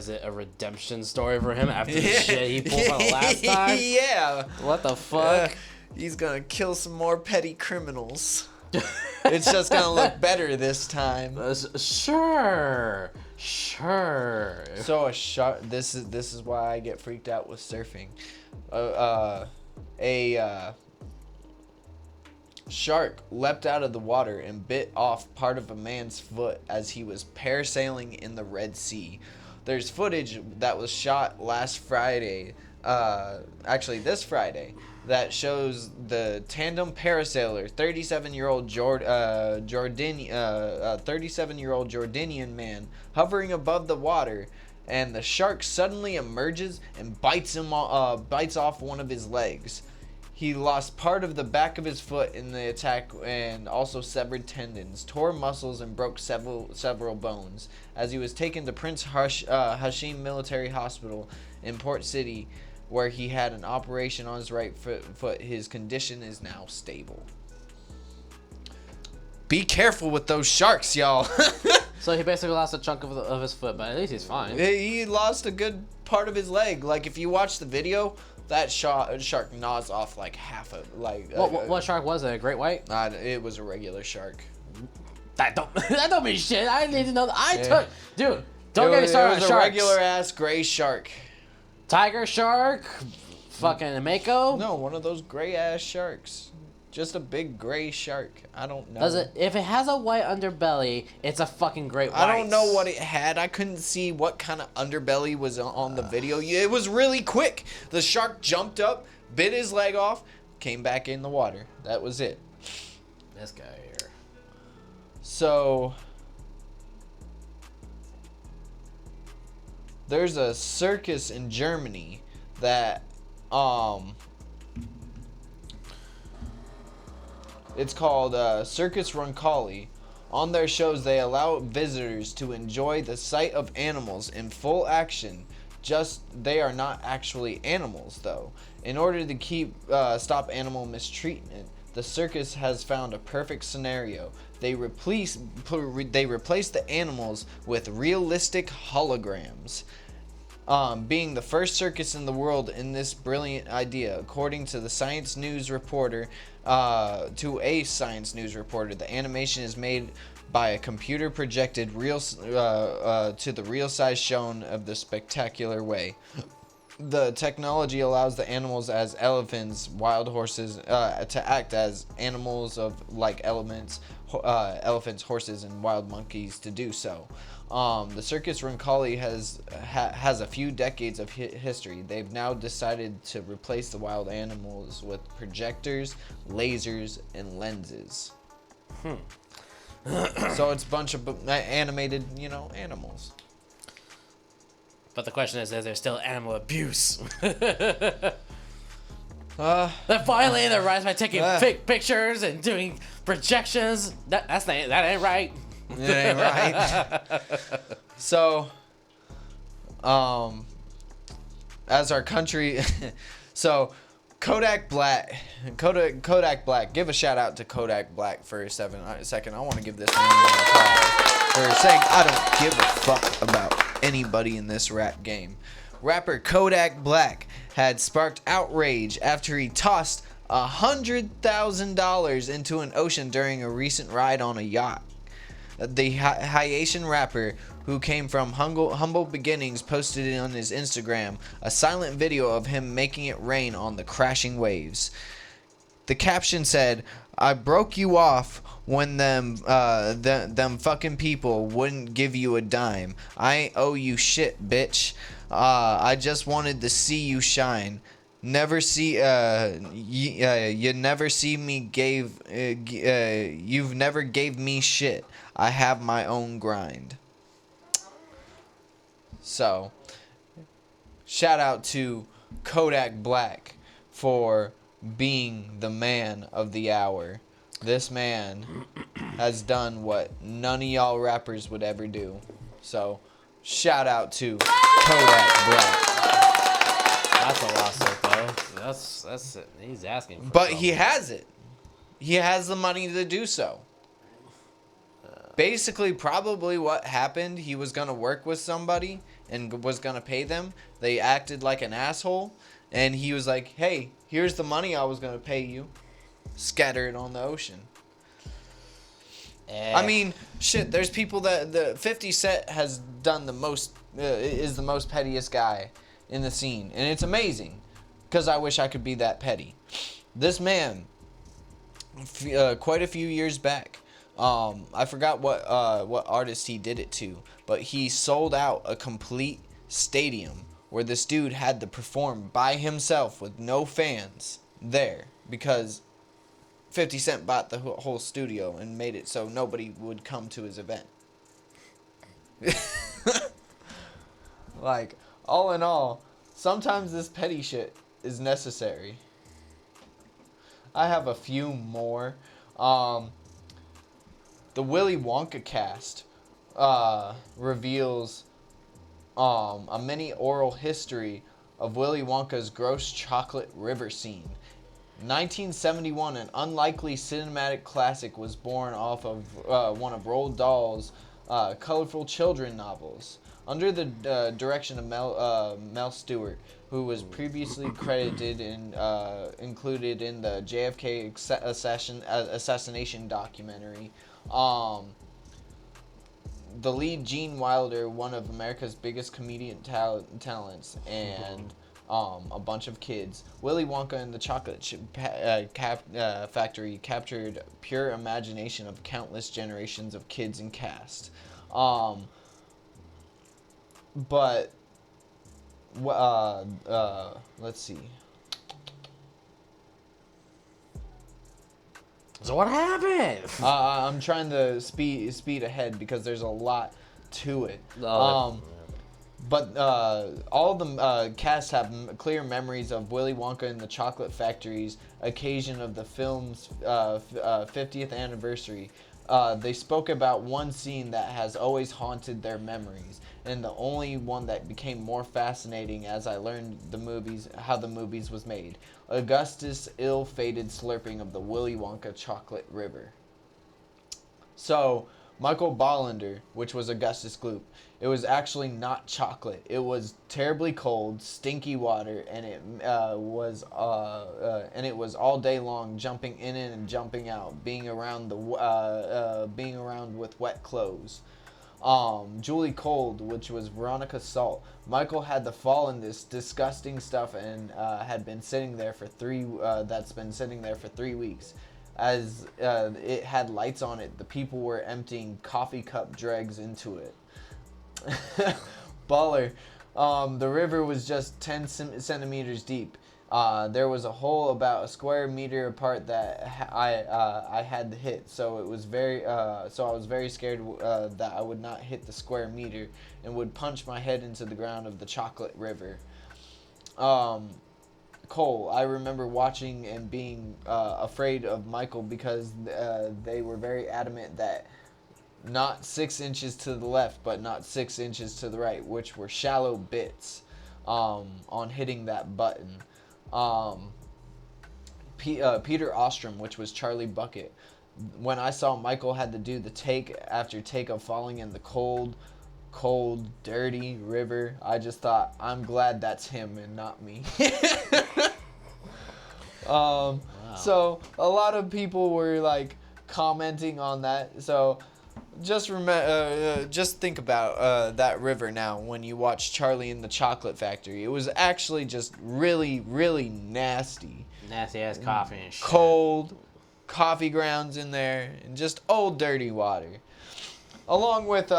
it a redemption story for him after the shit he pulled on the last time? Yeah. What the fuck? He's gonna kill some more petty criminals. It's just gonna look better this time. Sure. So a shark. This is why I get freaked out with surfing. A shark leapt out of the water and bit off part of a man's foot as he was parasailing in the Red Sea. There's footage that was shot last Friday, actually this Friday, that shows the tandem parasailer, 37-year-old Jordanian man hovering above the water, and the shark suddenly emerges and bites off one of his legs. He lost part of the back of his foot in the attack and also severed tendons, tore muscles, and broke several bones. As he was taken to Prince Hashim Military Hospital in Port City, where he had an operation on his right foot, his condition is now stable. Be careful with those sharks, y'all. So he basically lost a chunk of his foot, but at least he's fine. He lost a good part of his leg. Like, if you watch the video, that shark gnaws off like half of What shark was it? A great white? It was a regular shark. That don't mean shit. I need to know. Dude. Don't get me started on It was sharks. a regular ass gray shark. Tiger shark, fucking mako. No, one of those gray ass sharks. Just a big gray shark. I don't know. Does it? If it has a white underbelly, it's a fucking great white. I don't know what it had. I couldn't see what kind of underbelly was on the video. It was really quick. The shark jumped up, bit his leg off, came back in the water. That was it. This guy here. So there's a circus in Germany that it's called Circus Roncalli. On their shows, they allow visitors to enjoy the sight of animals in full action. Just they are not actually animals, though. In order to stop animal mistreatment, the circus has found a perfect scenario. They replace the animals with realistic holograms. Being the first circus in the world in this brilliant idea, according to the Science News reporter, the animation is made by a computer projected to the real size shown of the spectacular way. The technology allows the animals as elephants, wild horses, to act as animals of like elephants, horses, and wild monkeys to do so. The Circus Roncalli has a few decades of history. They've now decided to replace the wild animals with projectors, lasers, and lenses. So it's a bunch of animated, animals. But the question is there still animal abuse? Then finally, they rise by taking fake pictures and doing projections. That ain't right. It ain't right. So, as our country, so Kodak Black, give a shout out to Kodak Black for a second. I want to give this man an applause for saying I don't give a fuck about anybody in this rap game. Rapper Kodak Black had sparked outrage after he tossed $100,000 into an ocean during a recent ride on a yacht. The Haitian rapper, who came from humble beginnings, posted on his Instagram a silent video of him making it rain on the crashing waves. The caption said, "I broke you off when them fucking people wouldn't give you a dime. I ain't owe you shit, bitch. I just wanted to see you shine. Never see you never see me you've never gave me shit. I have my own grind." So, shout out to Kodak Black for being the man of the hour. This man has done what none of y'all rappers would ever do. So, shout out to Kodak Black. That's a lawsuit, though. That's it. He's asking for But trouble. he has it. He has the money to do so. Basically, probably what happened, he was going to work with somebody and was going to pay them. They acted like an asshole. And he was like, hey, here's the money I was going to pay you. Scatter it on the ocean. I mean, shit, there's people that... the 50 Cent has done the most... is the most pettiest guy in the scene. And it's amazing. Because I wish I could be that petty. This man, quite a few years back... I forgot what artist he did it to, but he sold out a complete stadium where this dude had to perform by himself with no fans there because 50 Cent bought the whole studio and made it so nobody would come to his event. Like, all in all, sometimes this petty shit is necessary. I have a few more. The Willy Wonka cast reveals a mini oral history of Willy Wonka's gross chocolate river scene. 1971, an unlikely cinematic classic was born off of one of Roald Dahl's colorful children novels. Under the direction of Mel Stewart, who was previously credited and included in the JFK assassination documentary. The lead, Gene Wilder, one of America's biggest comedian talents, and a bunch of kids. Willy Wonka and the Chocolate Factory captured pure imagination of countless generations of kids and cast. But let's see. So what happened? I'm trying to speed ahead because there's a lot to it. But all the cast have clear memories of Willy Wonka and the Chocolate Factory's occasion of the film's 50th anniversary. They spoke about one scene that has always haunted their memories, and the only one that became more fascinating as I learned how the movies was made. Augustus' ill-fated slurping of the Willy Wonka chocolate river. So, Michael Bollender, which was Augustus Gloop, it was actually not chocolate. It was terribly cold, stinky water, and it was all day long, jumping in and jumping out, being around with wet clothes. Julie Cold, which was Veronica Salt. Michael had to fall in this disgusting stuff and had been sitting there for 3 weeks. As it had lights on it, the people were emptying coffee cup dregs into it. Baller. The river was just 10 centimeters deep. There was a hole about a square meter apart that I had to hit, so I was very scared that I would not hit the square meter and would punch my head into the ground of the chocolate river. Cole. I remember watching and being afraid of Michael because they were very adamant that not 6 inches to the left, but not 6 inches to the right, which were shallow bits on hitting that button. Peter Ostrom, which was Charlie Bucket. When I saw Michael had to do the take after take of falling in the cold, dirty river, I just thought, I'm glad that's him and not me. Wow. So a lot of people were like commenting on that. So just think about that river now when you watch Charlie and the Chocolate Factory. It was actually just really, really nasty. Nasty ass coffee and shit. Cold, coffee grounds in there, and just old dirty water. Along with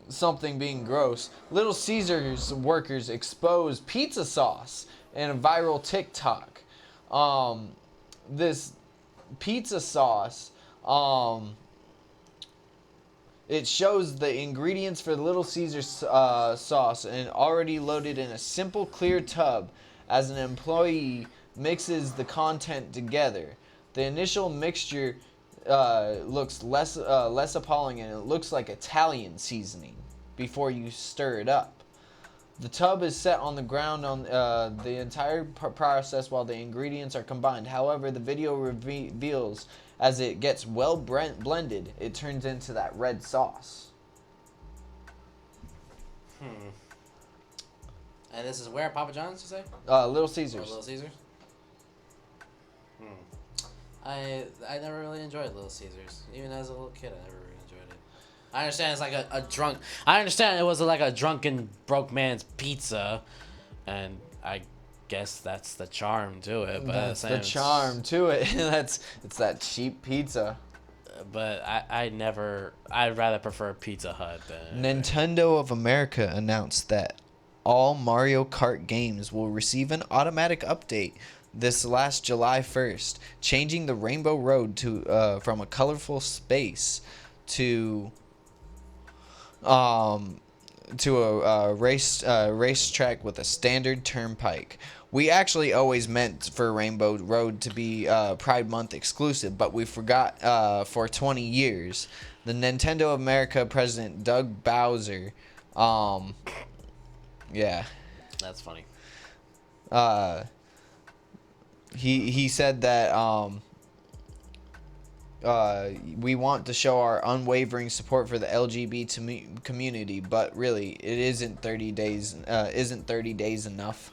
something being gross, Little Caesars workers exposed pizza sauce in a viral TikTok. This pizza sauce, it shows the ingredients for the Little Caesars sauce and already loaded in a simple clear tub as an employee mixes the content together. The initial mixture looks less appalling, and it looks like Italian seasoning before you stir it up. The tub is set on the ground on the entire process while the ingredients are combined. However, the video reveals as it gets well blended, it turns into that red sauce. And this is where? Papa John's, you say? Little Caesars. Or Little Caesars? I never really enjoyed Little Caesars. Even as a little kid, I never really enjoyed it. I understand it's like a drunk... I understand it was like a drunken, broke man's pizza. And I guess that's the charm to it. But That's the charm to it. It's that cheap pizza. But I'd rather prefer Pizza Hut than... Nintendo of America announced that all Mario Kart games will receive an automatic update this last July 1st, changing the Rainbow Road to from a colorful space to a racetrack with a standard turnpike. We actually always meant for Rainbow Road to be Pride Month exclusive, but we forgot for 20 years. The Nintendo of America president, Doug Bowser, yeah. That's funny. He said that we want to show our unwavering support for the LGBT community, but really, it isn't 30 days. Isn't 30 days enough?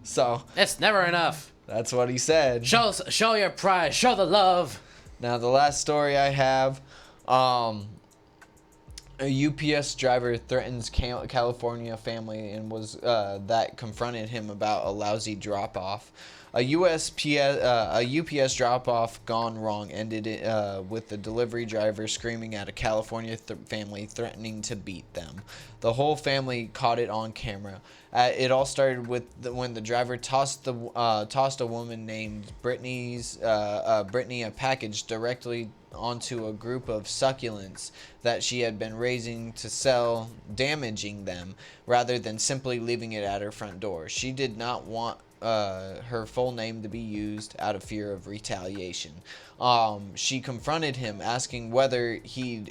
So It's never enough. that's what he said. Show your pride. Show the love. Now the last story I have, a UPS driver threatens California family and was that confronted him about a lousy drop off. A UPS drop off gone wrong ended with the delivery driver screaming at a California family, threatening to beat them. The whole family caught it on camera. It all started with when the driver tossed a woman named Brittany a package directly onto a group of succulents that she had been raising to sell, damaging them rather than simply leaving it at her front door. She did not want her full name to be used out of fear of retaliation. She confronted him, asking whether he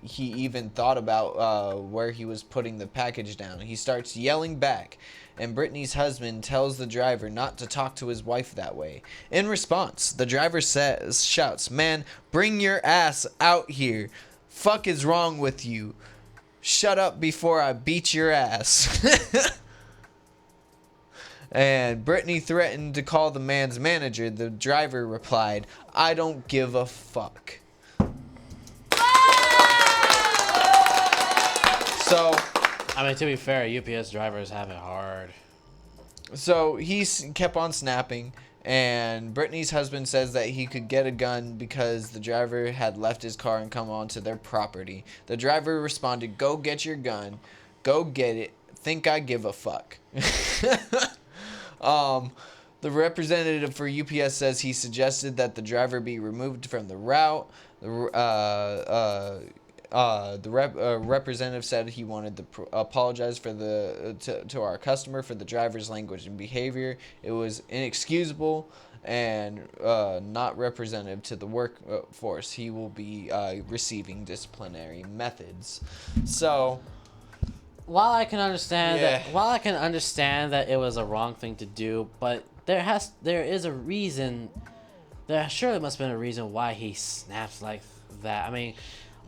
even thought about where he was putting the package down. He starts yelling back, and Brittany's husband tells the driver not to talk to his wife that way. In response, the driver shouts, "Man, bring your ass out here. Fuck is wrong with you? Shut up before I beat your ass." And Brittany threatened to call the man's manager. The driver replied, "I don't give a fuck." So, I mean, to be fair, UPS drivers have it hard. So he kept on snapping, and Brittany's husband says that he could get a gun because the driver had left his car and come onto their property. The driver responded, "Go get your gun. Go get it. Think I give a fuck." The representative for UPS says he suggested that the driver be removed from the route. representative said he wanted to apologize for to our customer for the driver's language and behavior. It was inexcusable and not representative to the workforce. He will be receiving disciplinary methods. So, while I can understand Yeah. that it was a wrong thing to do, but there is a reason. There surely must have been a reason why he snaps like that. I mean,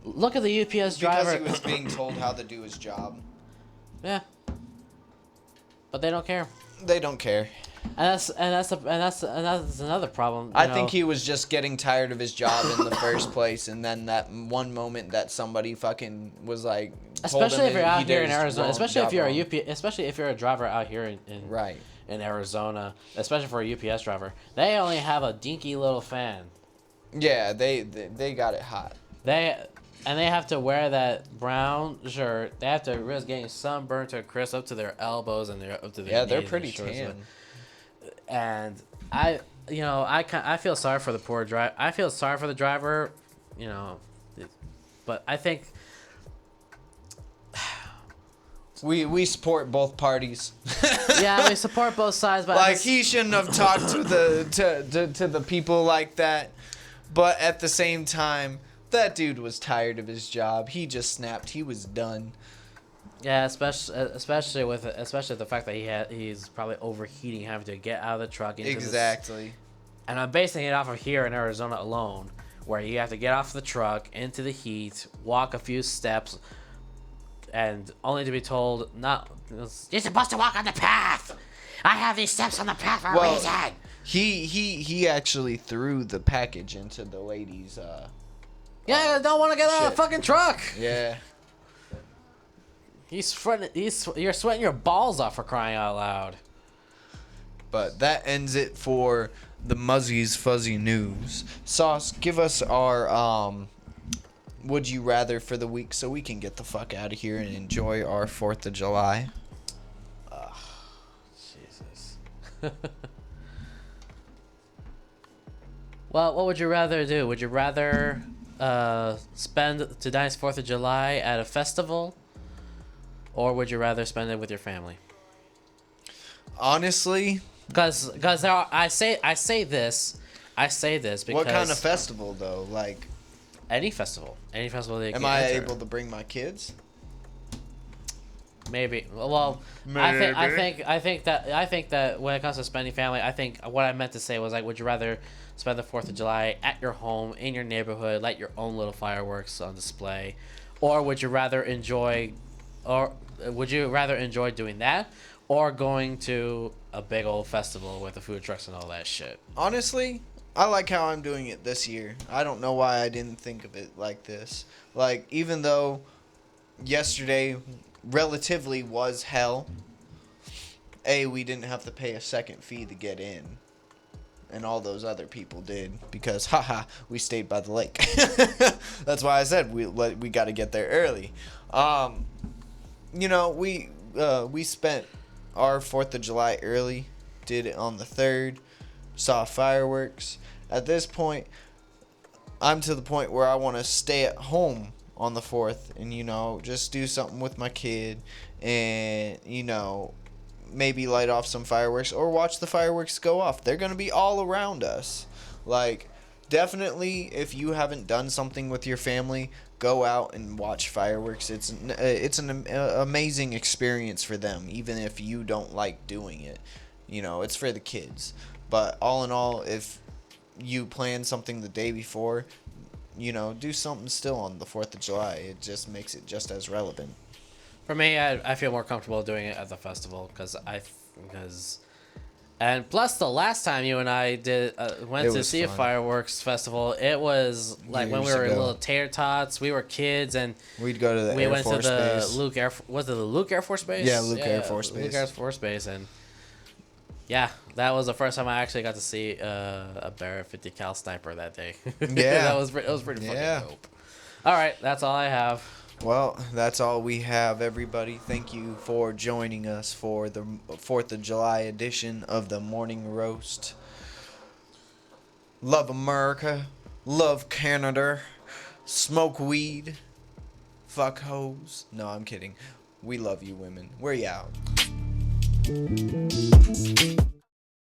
look at the UPS driver. because he was being told how to do his job. Yeah. But they don't care. They don't care. And that's another problem. I think he was just getting tired of his job in the first place, and then that one moment that somebody fucking was like, told especially him if you're he out here did in his Arizona, wrong especially if job you're wrong. especially if you're a driver out here in Right. in Arizona, especially for a UPS driver, they only have a dinky little fan. Yeah, they got it hot. They have to wear that brown shirt. They have to risk getting sunburned to a crisp up to their elbows and up to their Yeah, they're knees pretty and shorts. tan. And I feel sorry for the poor driver. I feel sorry for the driver, but I think We support both parties. yeah, we support both sides, but Like he shouldn't have talked to the people like that. But at the same time, that dude was tired of his job. He just snapped. He was done. yeah, especially with the fact that he's probably overheating, having to get out of the truck into Exactly. and I'm basing it off of here in Arizona alone, where you have to get off the truck into the heat, walk a few steps, and only to be told, you're supposed to walk on the path. I have these steps on the path for a reason. He actually threw the package into the lady's. Yeah, I don't want to get out of the shit. fucking truck. Yeah. You're sweating your balls off for crying out loud. But that ends it for the Muzzy's Fuzzy News. Sauce, give us our would you rather for the week so we can get the fuck out of here and enjoy our 4th of July. Jesus. Well, what would you rather do? Would you rather spend tonight's 4th of July at a festival, or would you rather spend it with your family? Honestly, Because I say this because what kind of festival though? Like, any festival that you am can I enter. able to bring my kids? Maybe. Well, I think that when it comes to spending family, I think what I meant to say was like, would you rather spend the 4th of July at your home in your neighborhood, light your own little fireworks on display, or would you rather enjoy doing that, or going to a big old festival with the food trucks and all that shit? Honestly, I like how I'm doing it this year. I don't know why I didn't think of it like this. Like, even though yesterday relatively was hell, we didn't have to pay a second fee to get in. And all those other people did because, we stayed by the lake. That's why I said we got to get there early. We spent our 4th of July early, did it on the 3rd, saw fireworks. At this point, I'm to the point where I want to stay at home on the 4th and, just do something with my kid and, maybe light off some fireworks or watch the fireworks go off. They're going to be all around us. Like, definitely, if you haven't done something with your family, go out and watch fireworks. It's an amazing experience for them, even if you don't like doing it. It's for the kids. But all in all, if you plan something the day before, do something still on the 4th of July. It just makes it just as relevant. For me, I feel more comfortable doing it at the festival and plus the last time you and I went to see a fireworks festival, it was like when we Years were ago. little tater tots. We were kids and We'd go to the we Air went Force to the Base. Luke Air Force Base? Yeah, Luke Air Force Base. Luke Air Force Base, and yeah, that was the first time I actually got to see a Barrett 50 cal sniper that day. Yeah. that was pretty Yeah. fucking dope. All right, that's all I have. Well, that's all we have, everybody. Thank you for joining us for the 4th of July edition of the Morning Roast. Love America. Love Canada. Smoke weed. Fuck hoes. No, I'm kidding. We love you women. We're you out.